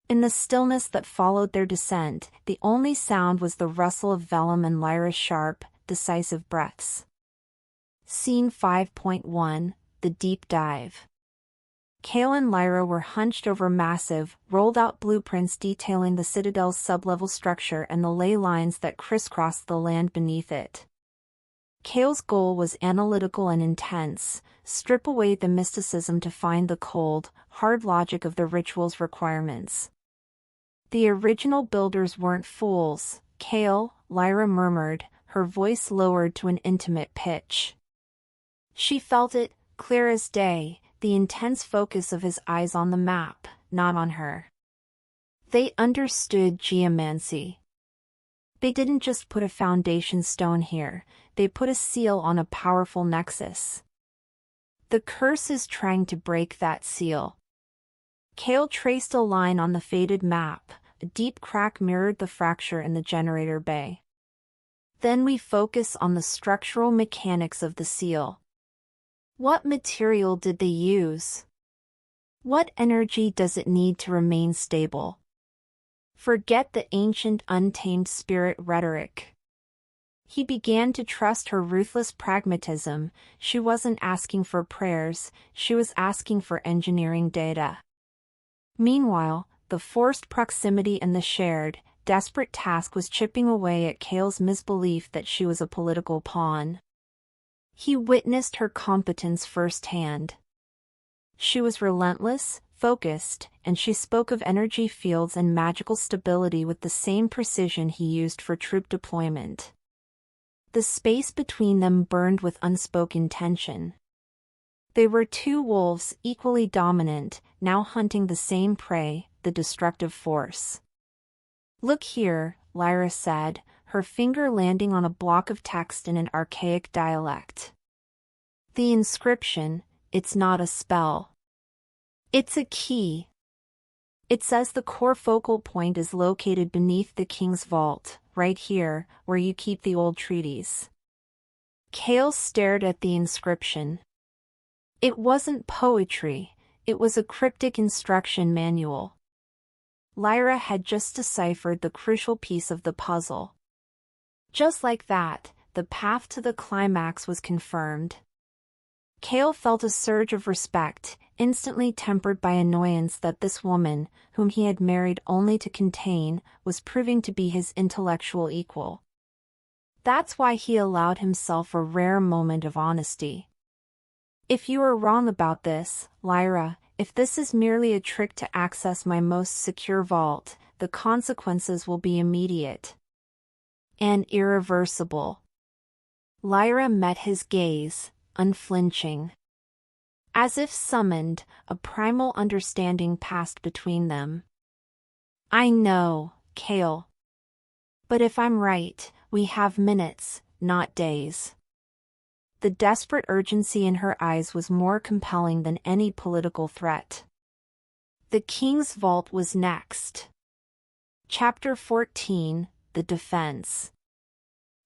In the stillness that followed their descent, the only sound was the rustle of vellum and Lyra's sharp, decisive breaths. Scene 5.1, The Deep Dive. Kael and Lyra were hunched over massive, rolled-out blueprints detailing the citadel's sublevel structure and the ley lines that crisscrossed the land beneath it. Kael's goal was analytical and intense: strip away the mysticism to find the cold, hard logic of the ritual's requirements. "The original builders weren't fools, Kael," Lyra murmured, her voice lowered to an intimate pitch. She felt it, clear as day, the intense focus of his eyes on the map, not on her. They understood geomancy. They didn't just put a foundation stone here, they put a seal on a powerful nexus. The curse is trying to break that seal. Kael traced a line on the faded map, a deep crack mirrored the fracture in the generator bay. Then we focus on the structural mechanics of the seal. What material did they use? What energy does it need to remain stable? Forget the ancient untamed spirit rhetoric. He began to trust her ruthless pragmatism. She wasn't asking for prayers, she was asking for engineering data. Meanwhile, the forced proximity and the shared, desperate task was chipping away at Kael's misbelief that she was a political pawn. He witnessed her competence firsthand. She was relentless, focused, and she spoke of energy fields and magical stability with the same precision he used for troop deployment. The space between them burned with unspoken tension. They were two wolves equally dominant, now hunting the same prey, the destructive force. "Look here," Lyra said, her finger landing on a block of text in an archaic dialect. "The inscription, it's not a spell. It's a key. It says the core focal point is located beneath the king's vault, right here, where you keep the old treaties." Kael stared at the inscription. It wasn't poetry, it was a cryptic instruction manual. Lyra had just deciphered the crucial piece of the puzzle. Just like that, the path to the climax was confirmed. Kael felt a surge of respect, instantly tempered by annoyance that this woman, whom he had married only to contain, was proving to be his intellectual equal. That's why he allowed himself a rare moment of honesty. "If you are wrong about this, Lyra, if this is merely a trick to access my most secure vault, the consequences will be immediate and irreversible." Lyra met his gaze, unflinching. As if summoned, a primal understanding passed between them. "I know, Kael. But if I'm right, we have minutes, not days." The desperate urgency in her eyes was more compelling than any political threat. The king's vault was next. Chapter 14, The Defense.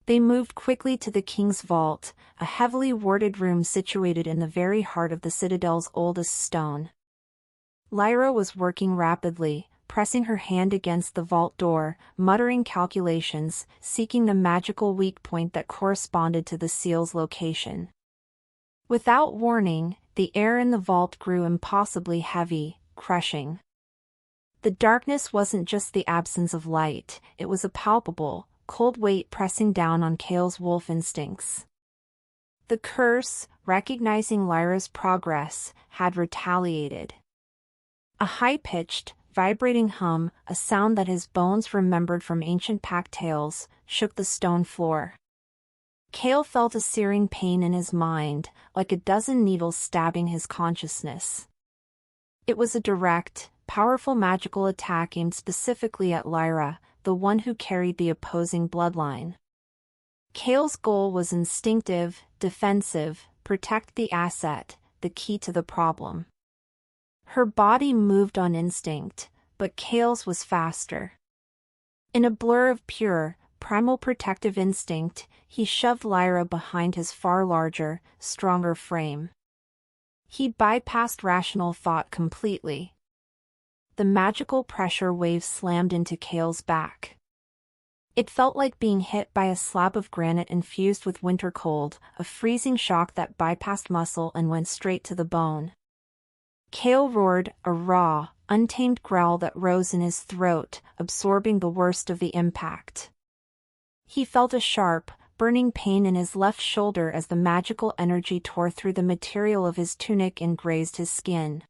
They moved quickly to the king's vault, a heavily warded room situated in the very heart of the citadel's oldest stone. Lyra was working rapidly, pressing her hand against the vault door, muttering calculations, seeking the magical weak point that corresponded to the seal's location. Without warning, the air in the vault grew impossibly heavy, crushing. The darkness wasn't just the absence of light, it was a palpable, cold weight pressing down on Kael's wolf instincts. The curse, recognizing Lyra's progress, had retaliated. A high-pitched, vibrating hum, a sound that his bones remembered from ancient pack tales, shook the stone floor. Kael felt a searing pain in his mind, like a dozen needles stabbing his consciousness. It was a direct, powerful magical attack aimed specifically at Lyra, the one who carried the opposing bloodline. Kael's goal was instinctive, defensive, protect the asset, the key to the problem. Her body moved on instinct, but Kael's was faster. In a blur of pure, primal protective instinct, he shoved Lyra behind his far larger, stronger frame. He bypassed rational thought completely. The magical pressure wave slammed into Kael's back. It felt like being hit by a slab of granite infused with winter cold, a freezing shock that bypassed muscle and went straight to the bone. Kael roared, a raw, untamed growl that rose in his throat, absorbing the worst of the impact. He felt a sharp, burning pain in his left shoulder as the magical energy tore through the material of his tunic and grazed his skin.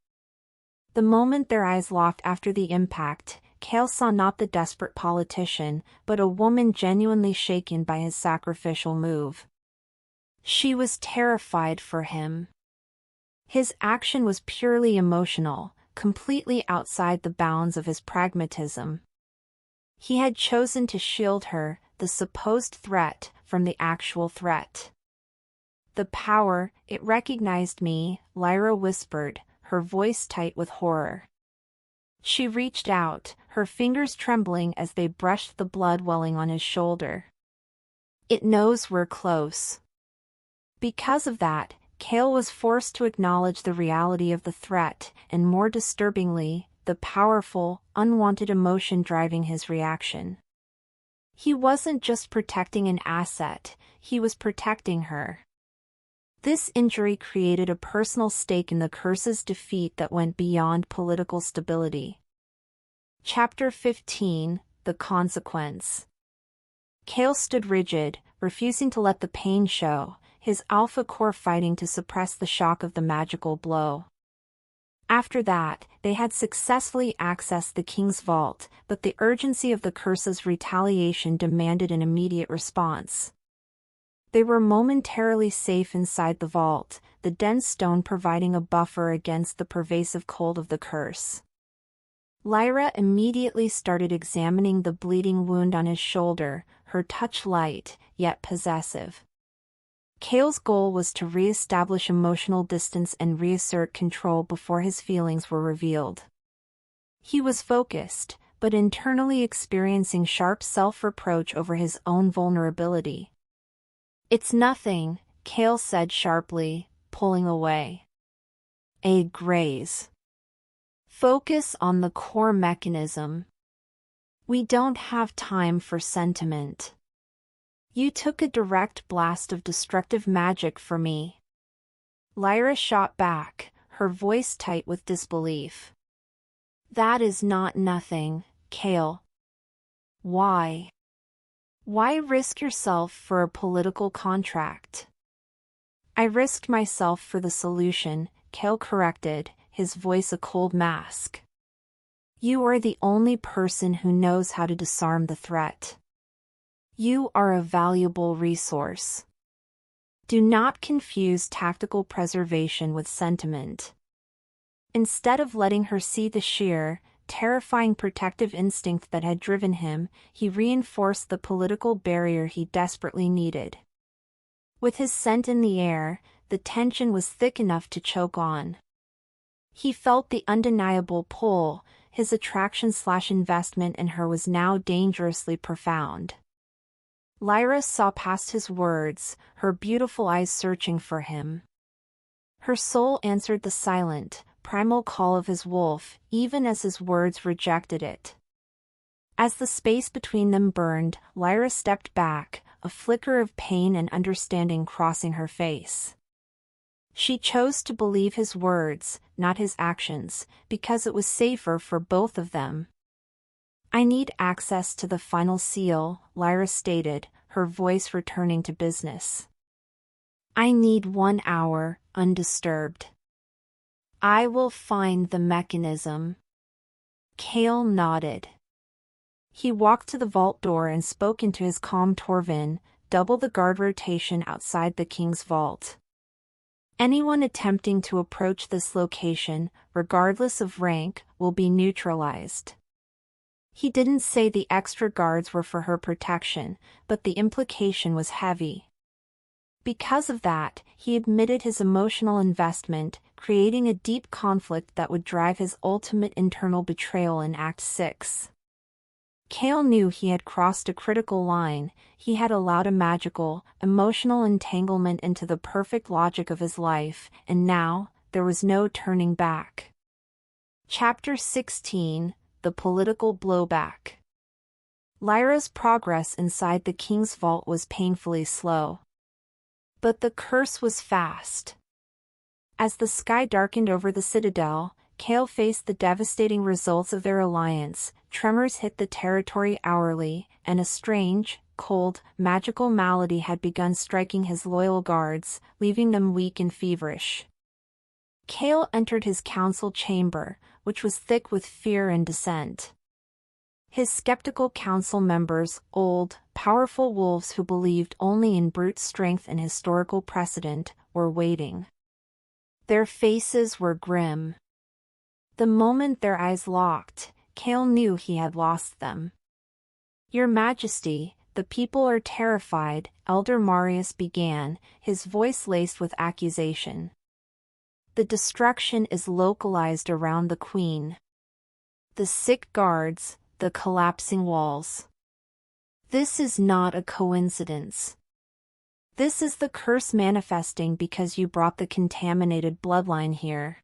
The moment their eyes locked after the impact, Kael saw not the desperate politician, but a woman genuinely shaken by his sacrificial move. She was terrified for him. His action was purely emotional, completely outside the bounds of his pragmatism. He had chosen to shield her, the supposed threat, from the actual threat. "The power, it recognized me," Lyra whispered, her voice tight with horror. She reached out, her fingers trembling as they brushed the blood welling on his shoulder. "It knows we're close." Because of that, Kael was forced to acknowledge the reality of the threat, and more disturbingly, the powerful, unwanted emotion driving his reaction. He wasn't just protecting an asset, he was protecting her. This injury created a personal stake in the curse's defeat that went beyond political stability. Chapter 15: The Consequence. Kael stood rigid, refusing to let the pain show, his alpha core fighting to suppress the shock of the magical blow. After that, they had successfully accessed the king's vault, but the urgency of the curse's retaliation demanded an immediate response. They were momentarily safe inside the vault, the dense stone providing a buffer against the pervasive cold of the curse. Lyra immediately started examining the bleeding wound on his shoulder, her touch light, yet possessive. Kael's goal was to re-establish emotional distance and reassert control before his feelings were revealed. He was focused, but internally experiencing sharp self-reproach over his own vulnerability. "It's nothing," Kael said sharply, pulling away. "A graze. Focus on the core mechanism. We don't have time for sentiment. You took a direct blast of destructive magic for me." Lyra shot back, her voice tight with disbelief. "That is not nothing, Kael. Why? Why risk yourself for a political contract?" "I risked myself for the solution," Kael corrected, his voice a cold mask. "You are the only person who knows how to disarm the threat. You are a valuable resource. Do not confuse tactical preservation with sentiment." Instead of letting her see the sheer, terrifying protective instinct that had driven him, he reinforced the political barrier he desperately needed. With his scent in the air, the tension was thick enough to choke on. He felt the undeniable pull, his attraction/investment in her was now dangerously profound. Lyra saw past his words, her beautiful eyes searching for him. Her soul answered the silent, primal call of his wolf, even as his words rejected it. As the space between them burned, Lyra stepped back, a flicker of pain and understanding crossing her face. She chose to believe his words, not his actions, because it was safer for both of them. "I need access to the final seal," Lyra stated, her voice returning to business. "I need 1 hour, undisturbed." "I will find the mechanism." Kael nodded. He walked to the vault door and spoke into his calm Torvin, double the guard rotation outside the king's vault. "Anyone attempting to approach this location, regardless of rank, will be neutralized." He didn't say the extra guards were for her protection, but the implication was heavy. Because of that, he admitted his emotional investment, creating a deep conflict that would drive his ultimate internal betrayal in Act 6. Kael knew he had crossed a critical line. He had allowed a magical, emotional entanglement into the perfect logic of his life, and now, there was no turning back. Chapter 16: The Political Blowback. Lyra's progress inside the king's vault was painfully slow. But the curse was fast. As the sky darkened over the citadel, Kael faced the devastating results of their alliance. Tremors hit the territory hourly, and a strange, cold, magical malady had begun striking his loyal guards, leaving them weak and feverish. Kael entered his council chamber, which was thick with fear and dissent. His skeptical council members, old, powerful wolves who believed only in brute strength and historical precedent, were waiting. Their faces were grim. The moment their eyes locked, Kael knew he had lost them. "Your Majesty, the people are terrified," Elder Marius began, his voice laced with accusation. "The destruction is localized around the Queen. The sick guards, the collapsing walls. This is not a coincidence. This is the curse manifesting because you brought the contaminated bloodline here.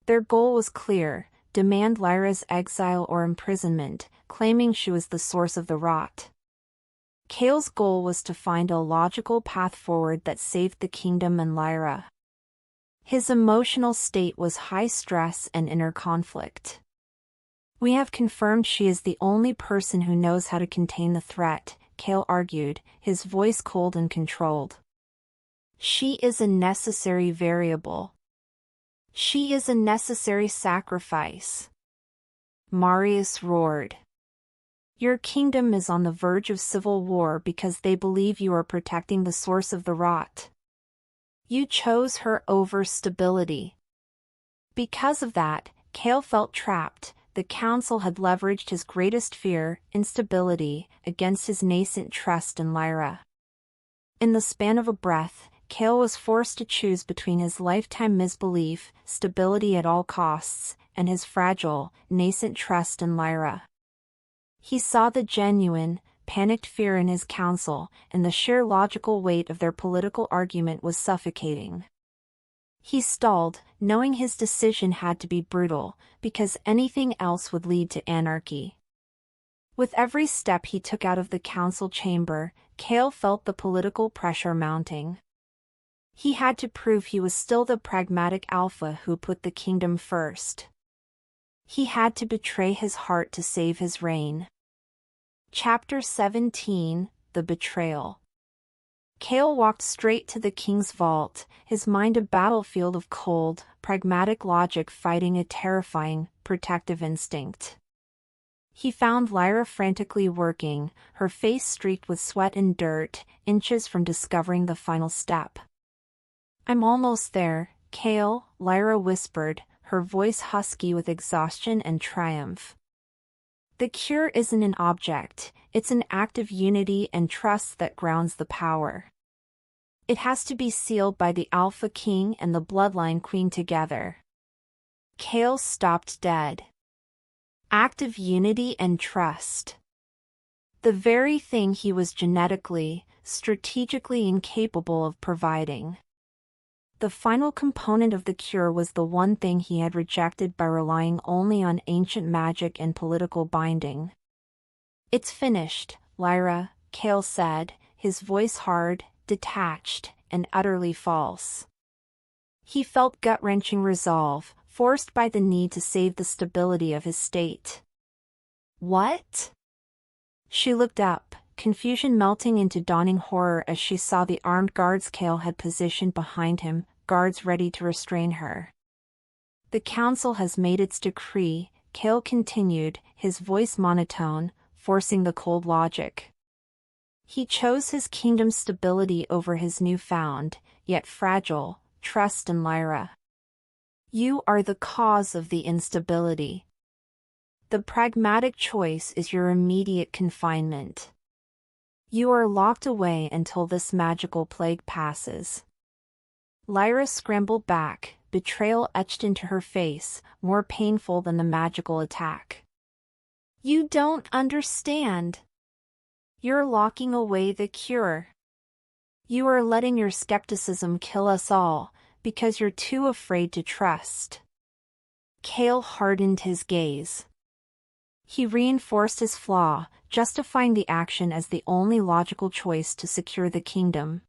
Their goal was clear: demand Lyra's exile or imprisonment, claiming she was the source of the rot. Kael's goal was to find a logical path forward that saved the kingdom and Lyra. His emotional state was high stress and inner conflict. We have confirmed she is the only person who knows how to contain the threat, Kael argued, his voice cold and controlled. She is a necessary variable. She is a necessary sacrifice. Marius roared. Your kingdom is on the verge of civil war because they believe you are protecting the source of the rot. You chose her over stability. Because of that, Kael felt trapped. The council had leveraged his greatest fear, instability, against his nascent trust in Lyra. In the span of a breath, Kael was forced to choose between his lifetime misbelief, stability at all costs, and his fragile, nascent trust in Lyra. He saw the genuine, panicked fear in his council, and the sheer logical weight of their political argument was suffocating. He stalled, knowing his decision had to be brutal, because anything else would lead to anarchy. With every step he took out of the council chamber, Kael felt the political pressure mounting. He had to prove he was still the pragmatic alpha who put the kingdom first. He had to betray his heart to save his reign. Chapter 17, The Betrayal. Kael walked straight to the king's vault, his mind a battlefield of cold, pragmatic logic fighting a terrifying, protective instinct. He found Lyra frantically working, her face streaked with sweat and dirt, inches from discovering the final step. I'm almost there, Kael, Lyra whispered, her voice husky with exhaustion and triumph. The cure isn't an object, it's an act of unity and trust that grounds the power. It has to be sealed by the Alpha King and the Bloodline Queen together. Kael stopped dead. Act of unity and trust. The very thing he was genetically, strategically incapable of providing. The final component of the cure was the one thing he had rejected by relying only on ancient magic and political binding. It's finished, Lyra, Kael said, his voice hard, detached, and utterly false. He felt gut-wrenching resolve, forced by the need to save the stability of his state. What? She looked up, confusion melting into dawning horror as she saw the armed guards Kael had positioned behind him, guards ready to restrain her. The council has made its decree, Kael continued, his voice monotone, forcing the cold logic. He chose his kingdom's stability over his newfound, yet fragile, trust in Lyra. You are the cause of the instability. The pragmatic choice is your immediate confinement. You are locked away until this magical plague passes. Lyra scrambled back, betrayal etched into her face, more painful than the magical attack. You don't understand. You're locking away the cure. You are letting your skepticism kill us all, because you're too afraid to trust. Kael hardened his gaze. He reinforced his flaw, justifying the action as the only logical choice to secure the kingdom.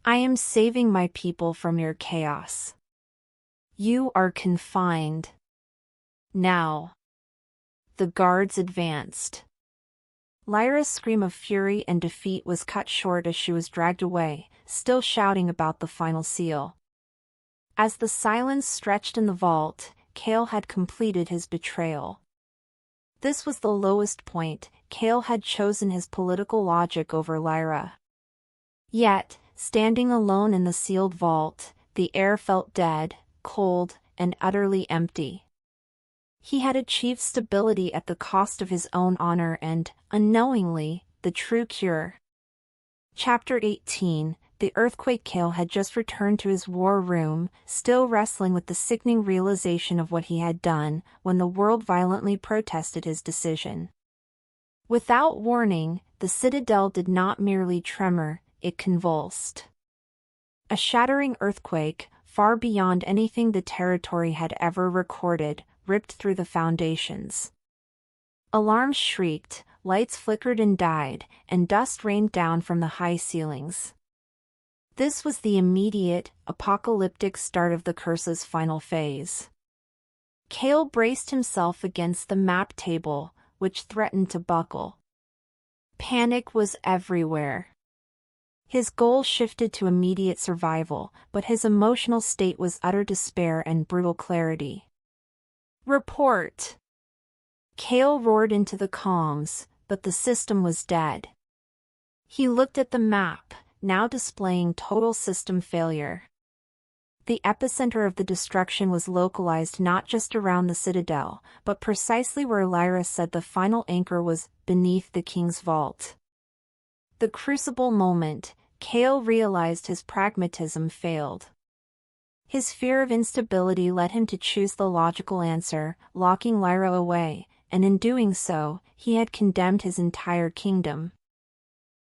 I am saving my people from your chaos. You are confined. Now. The guards advanced. Lyra's scream of fury and defeat was cut short as she was dragged away, still shouting about the final seal. As the silence stretched in the vault, Kael had completed his betrayal. This was the lowest point. Kael had chosen his political logic over Lyra. Yet, standing alone in the sealed vault, the air felt dead, cold, and utterly empty. He had achieved stability at the cost of his own honor and, unknowingly, the true cure. Chapter 18, the earthquake Kael had just returned to his war room, still wrestling with the sickening realization of what he had done, when the world violently protested his decision. Without warning, the citadel did not merely tremor, it convulsed. A shattering earthquake, far beyond anything the territory had ever recorded, ripped through the foundations. Alarms shrieked, lights flickered and died, and dust rained down from the high ceilings. This was the immediate, apocalyptic start of the curse's final phase. Kael braced himself against the map table, which threatened to buckle. Panic was everywhere. His goal shifted to immediate survival, but his emotional state was utter despair and brutal clarity. "Report!" Kael roared into the comms, but the system was dead. He looked at the map, now displaying total system failure. The epicenter of the destruction was localized not just around the citadel, but precisely where Lyra said the final anchor was, beneath the king's vault. The crucible moment, Kael realized his pragmatism failed. His fear of instability led him to choose the logical answer, locking Lyra away, and in doing so, he had condemned his entire kingdom.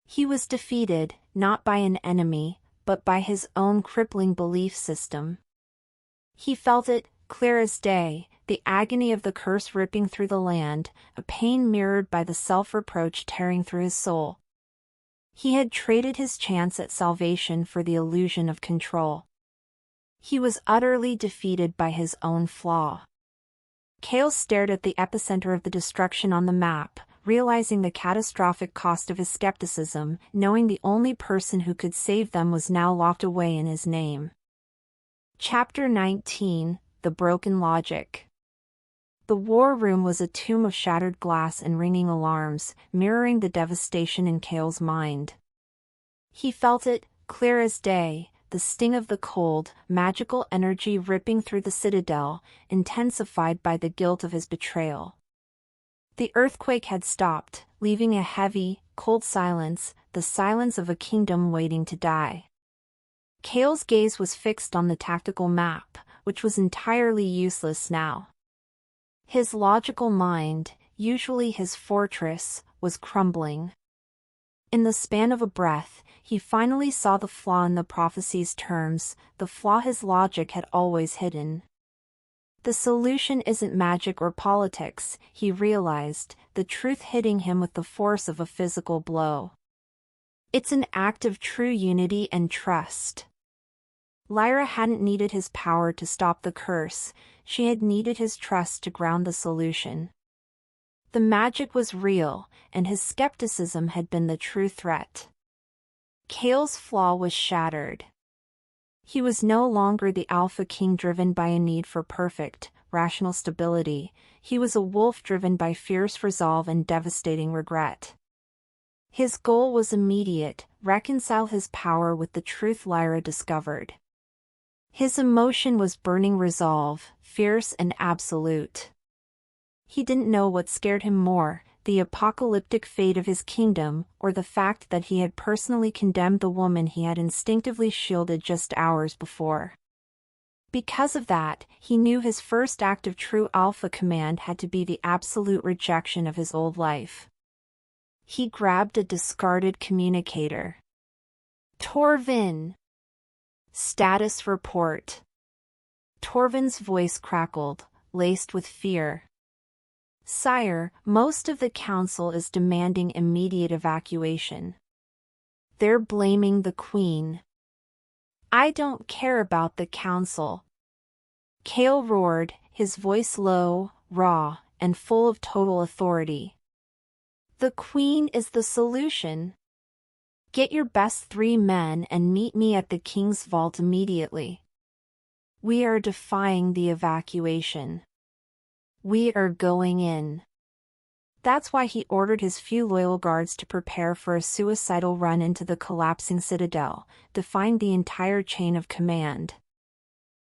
He was defeated, not by an enemy, but by his own crippling belief system. He felt it, clear as day, the agony of the curse ripping through the land, a pain mirrored by the self-reproach tearing through his soul. He had traded his chance at salvation for the illusion of control. He was utterly defeated by his own flaw. Kael stared at the epicenter of the destruction on the map, realizing the catastrophic cost of his skepticism, knowing the only person who could save them was now locked away in his name. Chapter 19: The Broken Logic. The war room was a tomb of shattered glass and ringing alarms, mirroring the devastation in Kael's mind. He felt it, clear as day, the sting of the cold, magical energy ripping through the citadel, intensified by the guilt of his betrayal. The earthquake had stopped, leaving a heavy, cold silence, the silence of a kingdom waiting to die. Kael's gaze was fixed on the tactical map, which was entirely useless now. His logical mind, usually his fortress, was crumbling. In the span of a breath, he finally saw the flaw in the prophecy's terms, the flaw his logic had always hidden. The solution isn't magic or politics, he realized, the truth hitting him with the force of a physical blow. It's an act of true unity and trust. Lyra hadn't needed his power to stop the curse, she had needed his trust to ground the solution. The magic was real, and his skepticism had been the true threat. Kael's flaw was shattered. He was no longer the alpha king driven by a need for perfect, rational stability, he was a wolf driven by fierce resolve and devastating regret. His goal was immediate, reconcile his power with the truth Lyra discovered. His emotion was burning resolve, fierce and absolute. He didn't know what scared him more, the apocalyptic fate of his kingdom, or the fact that he had personally condemned the woman he had instinctively shielded just hours before. Because of that, he knew his first act of true alpha command had to be the absolute rejection of his old life. He grabbed a discarded communicator. "Torvin! Status report." Torvin's voice crackled, laced with fear. "Sire, most of the council is demanding immediate evacuation. They're blaming the Queen." "I don't care about the council." Kael roared, his voice low, raw, and full of total authority. "The Queen is the solution. Get your best 3 men and meet me at the King's vault immediately. We are defying the evacuation. We are going in." That's why he ordered his few loyal guards to prepare for a suicidal run into the collapsing citadel, defying the entire chain of command.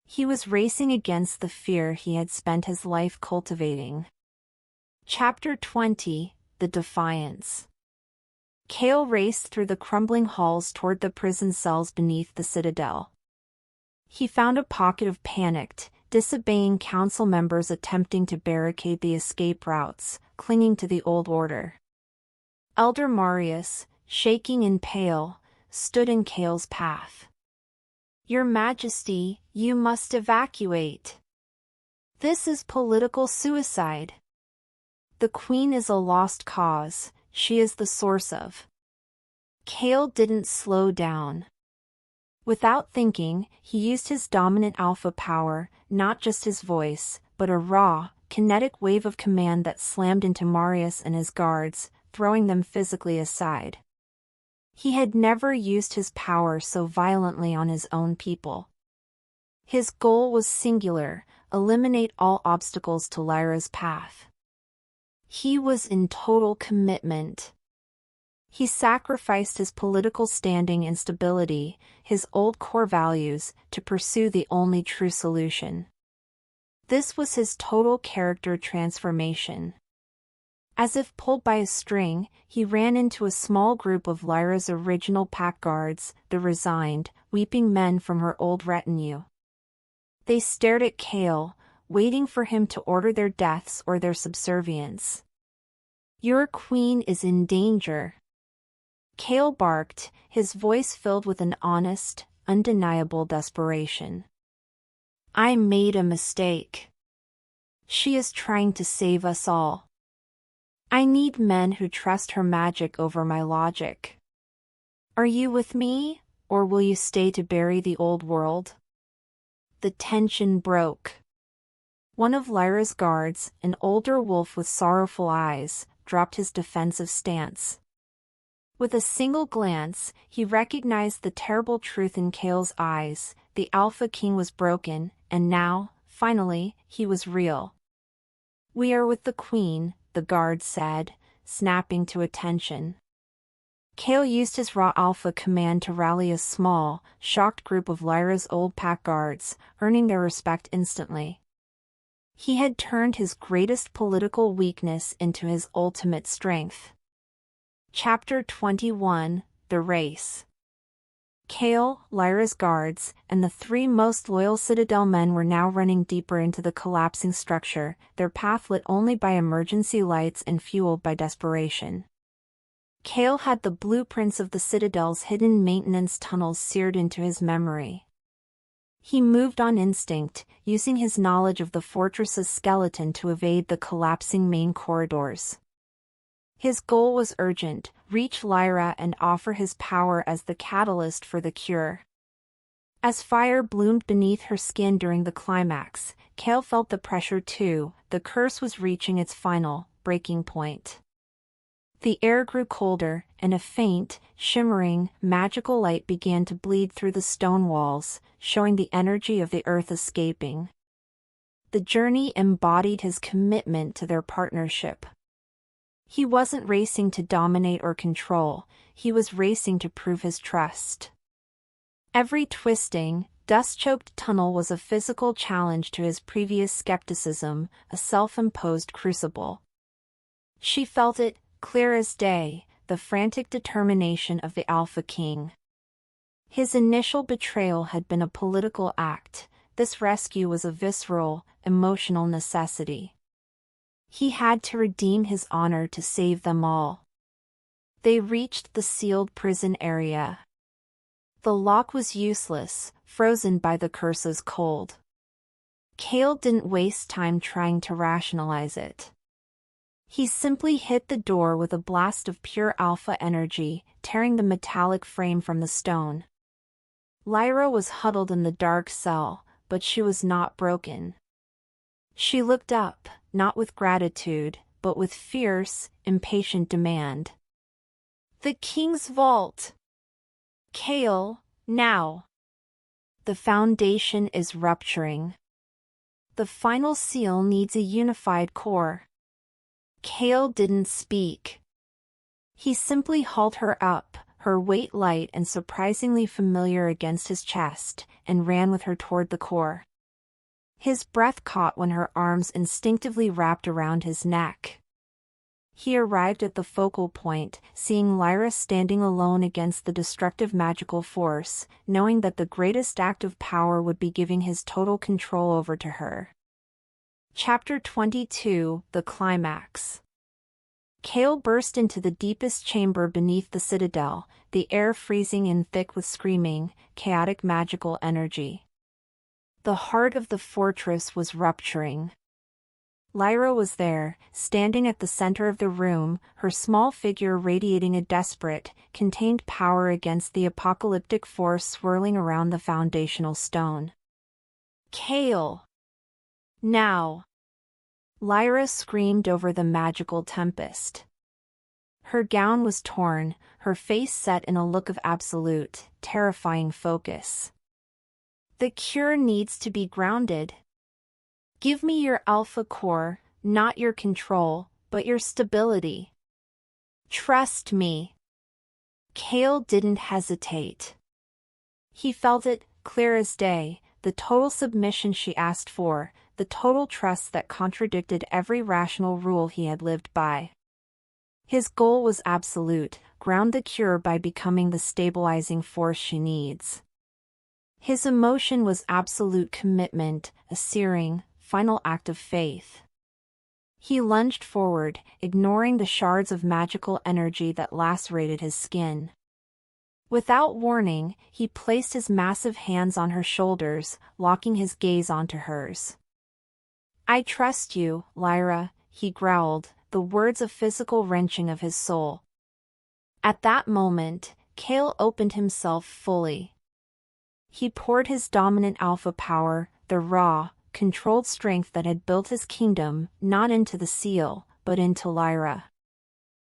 He was racing against the fear he had spent his life cultivating. Chapter 20: The Defiance. Kael raced through the crumbling halls toward the prison cells beneath the citadel. He found a pocket of panicked, disobeying council members attempting to barricade the escape routes, clinging to the old order. Elder Marius, shaking and pale, stood in Kael's path. "Your Majesty, you must evacuate. This is political suicide. The Queen is a lost cause, she is the source of." Kael didn't slow down. Without thinking, he used his dominant alpha power, not just his voice, but a raw, kinetic wave of command that slammed into Marius and his guards, throwing them physically aside. He had never used his power so violently on his own people. His goal was singular: eliminate all obstacles to Lyra's path. He was in total commitment. He sacrificed his political standing and stability, his old core values, to pursue the only true solution. This was his total character transformation. As if pulled by a string, he ran into a small group of Lyra's original pack guards, the resigned, weeping men from her old retinue. They stared at Kael, waiting for him to order their deaths or their subservience. "Your queen is in danger," Kael barked, his voice filled with an honest, undeniable desperation. "I made a mistake. She is trying to save us all. I need men who trust her magic over my logic. Are you with me, or will you stay to bury the old world?" The tension broke. One of Lyra's guards, an older wolf with sorrowful eyes, dropped his defensive stance. With a single glance, he recognized the terrible truth in Kael's eyes: the Alpha King was broken, and now, finally, he was real. "We are with the Queen," the guard said, snapping to attention. Kael used his raw alpha command to rally a small, shocked group of Lyra's old pack guards, earning their respect instantly. He had turned his greatest political weakness into his ultimate strength. Chapter 21: The Race. Kael, Lyra's guards, and the three most loyal Citadel men were now running deeper into the collapsing structure, their path lit only by emergency lights and fueled by desperation. Kael had the blueprints of the Citadel's hidden maintenance tunnels seared into his memory. He moved on instinct, using his knowledge of the fortress's skeleton to evade the collapsing main corridors. His goal was urgent: reach Lyra and offer his power as the catalyst for the cure. As fire bloomed beneath her skin during the climax, Kael felt the pressure too. The curse was reaching its final, breaking point. The air grew colder, and a faint, shimmering, magical light began to bleed through the stone walls, showing the energy of the earth escaping. The journey embodied his commitment to their partnership. He wasn't racing to dominate or control, he was racing to prove his trust. Every twisting, dust-choked tunnel was a physical challenge to his previous skepticism, a self-imposed crucible. She felt it, clear as day, the frantic determination of the Alpha King. His initial betrayal had been a political act. This rescue was a visceral, emotional necessity. He had to redeem his honor to save them all. They reached the sealed prison area. The lock was useless, frozen by the curse's cold. Kael didn't waste time trying to rationalize it. He simply hit the door with a blast of pure alpha energy, tearing the metallic frame from the stone. Lyra was huddled in the dark cell, but she was not broken. She looked up, not with gratitude, but with fierce, impatient demand. "The King's vault! Kael, now! The foundation is rupturing. The final seal needs a unified core." Kael didn't speak. He simply hauled her up, her weight light and surprisingly familiar against his chest, and ran with her toward the core. His breath caught when her arms instinctively wrapped around his neck. He arrived at the focal point, seeing Lyra standing alone against the destructive magical force, knowing that the greatest act of power would be giving his total control over to her. Chapter 22, The Climax. Kael burst into the deepest chamber beneath the citadel, the air freezing and thick with screaming, chaotic magical energy. The heart of the fortress was rupturing. Lyra was there, standing at the center of the room, her small figure radiating a desperate, contained power against the apocalyptic force swirling around the foundational stone. Kael! Now! Lyra screamed over the magical tempest. Her gown was torn, her face set in a look of absolute, terrifying focus. The cure needs to be grounded. Give me your alpha core, not your control, but your stability. Trust me. Kael didn't hesitate. He felt it, clear as day, the total submission she asked for, the total trust that contradicted every rational rule he had lived by. His goal was absolute, ground the cure by becoming the stabilizing force she needs. His emotion was absolute commitment, a searing, final act of faith. He lunged forward, ignoring the shards of magical energy that lacerated his skin. Without warning, he placed his massive hands on her shoulders, locking his gaze onto hers. I trust you, Lyra, he growled, the words a physical wrenching of his soul. At that moment, Kael opened himself fully. He poured his dominant alpha power, the raw, controlled strength that had built his kingdom, not into the seal, but into Lyra.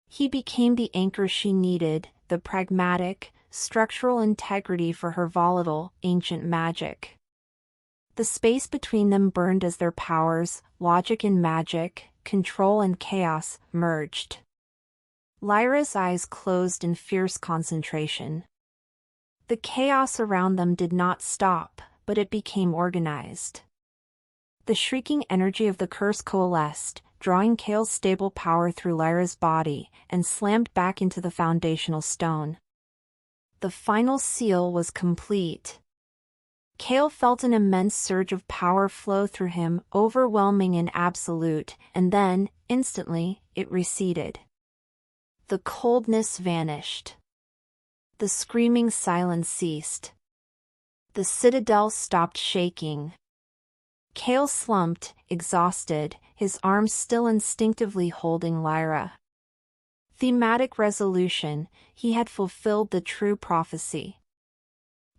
He became the anchor she needed, the pragmatic, structural integrity for her volatile, ancient magic. The space between them burned as their powers, logic and magic, control and chaos, merged. Lyra's eyes closed in fierce concentration. The chaos around them did not stop, but it became organized. The shrieking energy of the curse coalesced, drawing Kael's stable power through Lyra's body, and slammed back into the foundational stone. The final seal was complete. Kael felt an immense surge of power flow through him, overwhelming and absolute, and then, instantly, it receded. The coldness vanished. The screaming silence ceased. The citadel stopped shaking. Kael slumped, exhausted, his arms still instinctively holding Lyra. Thematic resolution, he had fulfilled the true prophecy.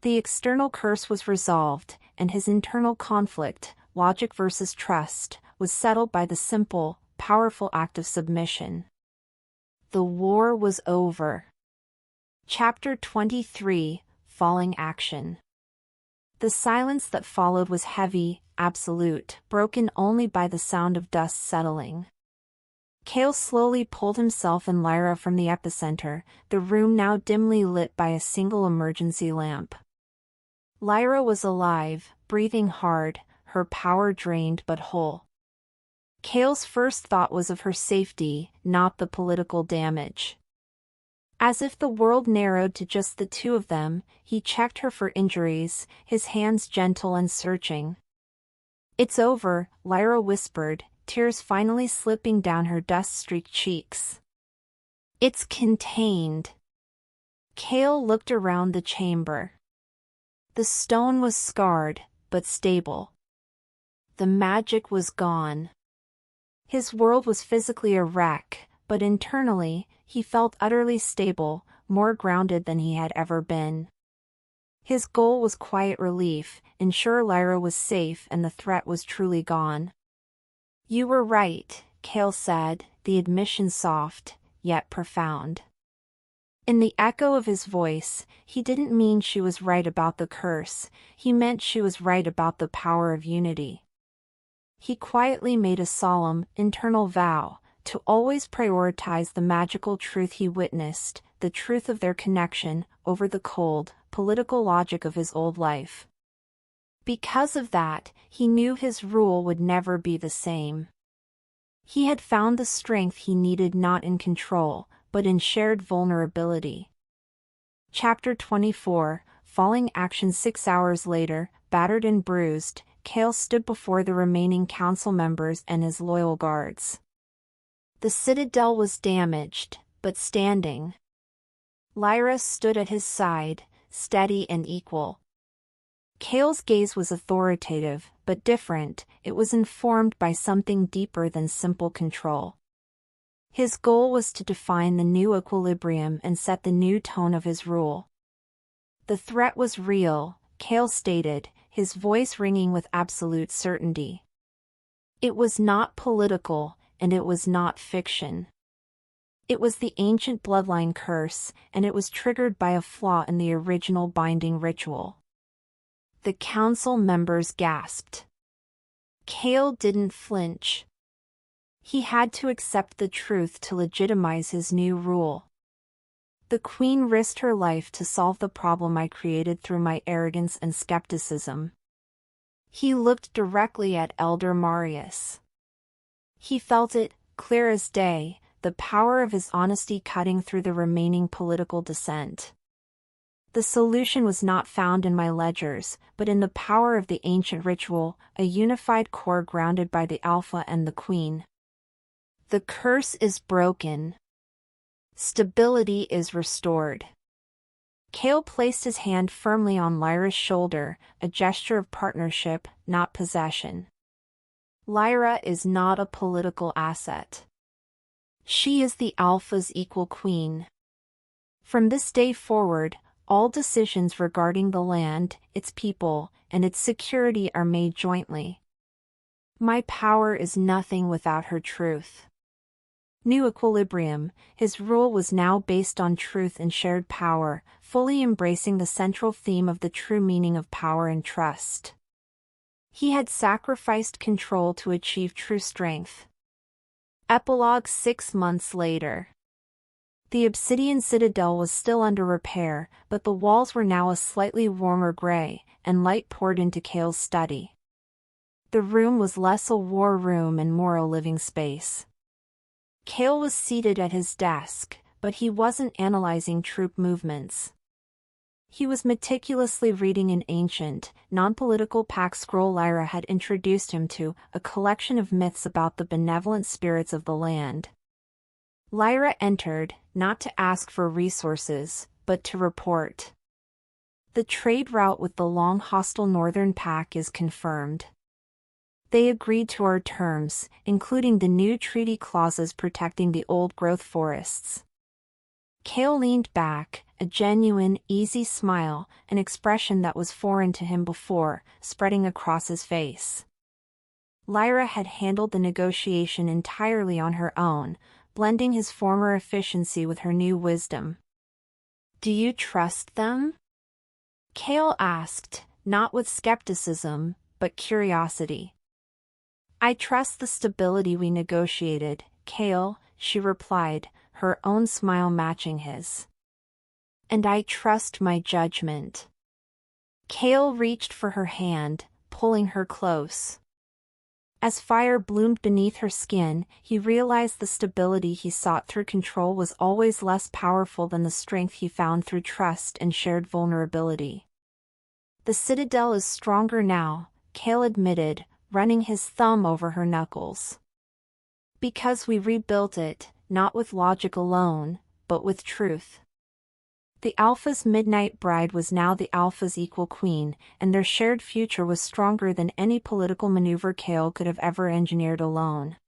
The external curse was resolved, and his internal conflict, logic versus trust, was settled by the simple, powerful act of submission. The war was over. Chapter 23, Falling Action. The silence that followed was heavy, absolute, broken only by the sound of dust settling. Kael slowly pulled himself and Lyra from the epicenter, the room now dimly lit by a single emergency lamp. Lyra was alive, breathing hard, her power drained but whole. Kael's first thought was of her safety, not the political damage. As if the world narrowed to just the two of them, he checked her for injuries, his hands gentle and searching. It's over, Lyra whispered, tears finally slipping down her dust-streaked cheeks. It's contained. Kael looked around the chamber. The stone was scarred, but stable. The magic was gone. His world was physically a wreck, but internally, he felt utterly stable, more grounded than he had ever been. His goal was quiet relief, ensure Lyra was safe and the threat was truly gone. You were right, Kael said, the admission soft, yet profound. In the echo of his voice, he didn't mean she was right about the curse, he meant she was right about the power of unity. He quietly made a solemn, internal vow, to always prioritize the magical truth he witnessed, the truth of their connection, over the cold, political logic of his old life. Because of that, he knew his rule would never be the same. He had found the strength he needed not in control, but in shared vulnerability. Chapter 24, Falling Action. 6 hours later, battered and bruised, Kael stood before the remaining council members and his loyal guards. The citadel was damaged, but standing. Lyra stood at his side, steady and equal. Kael's gaze was authoritative, but different. It was informed by something deeper than simple control. His goal was to define the new equilibrium and set the new tone of his rule. The threat was real, Kael stated, his voice ringing with absolute certainty. It was not political, and it was not fiction. It was the ancient bloodline curse, and it was triggered by a flaw in the original binding ritual. The council members gasped. Kael didn't flinch. He had to accept the truth to legitimize his new rule. The queen risked her life to solve the problem I created through my arrogance and skepticism. He looked directly at Elder Marius. He felt it, clear as day, the power of his honesty cutting through the remaining political dissent. The solution was not found in my ledgers, but in the power of the ancient ritual, a unified core grounded by the Alpha and the Queen. The curse is broken. Stability is restored. Kael placed his hand firmly on Lyra's shoulder, a gesture of partnership, not possession. Lyra is not a political asset. She is the Alpha's equal queen. From this day forward, all decisions regarding the land, its people, and its security are made jointly. My power is nothing without her truth. New equilibrium, his rule was now based on truth and shared power, fully embracing the central theme of the true meaning of power and trust. He had sacrificed control to achieve true strength. Epilogue. 6 months later. The obsidian citadel was still under repair, but the walls were now a slightly warmer gray, and light poured into Kael's study. The room was less a war room and more a living space. Kael was seated at his desk, but he wasn't analyzing troop movements. He was meticulously reading an ancient, non-political pack scroll Lyra had introduced him to, a collection of myths about the benevolent spirits of the land. Lyra entered, not to ask for resources, but to report. The trade route with the long hostile northern pack is confirmed. They agreed to our terms, including the new treaty clauses protecting the old-growth forests. Kael leaned back, a genuine, easy smile, an expression that was foreign to him before, spreading across his face. Lyra had handled the negotiation entirely on her own, blending his former efficiency with her new wisdom. "Do you trust them?" Kael asked, not with skepticism, but curiosity. "I trust the stability we negotiated, Kael," she replied, her own smile matching his. "And I trust my judgment." Kael reached for her hand, pulling her close. As fire bloomed beneath her skin, he realized the stability he sought through control was always less powerful than the strength he found through trust and shared vulnerability. "The citadel is stronger now," Kael admitted, running his thumb over her knuckles. "Because we rebuilt it, not with logic alone, but with truth." The Alpha's midnight bride was now the Alpha's equal queen, and their shared future was stronger than any political maneuver Kael could have ever engineered alone.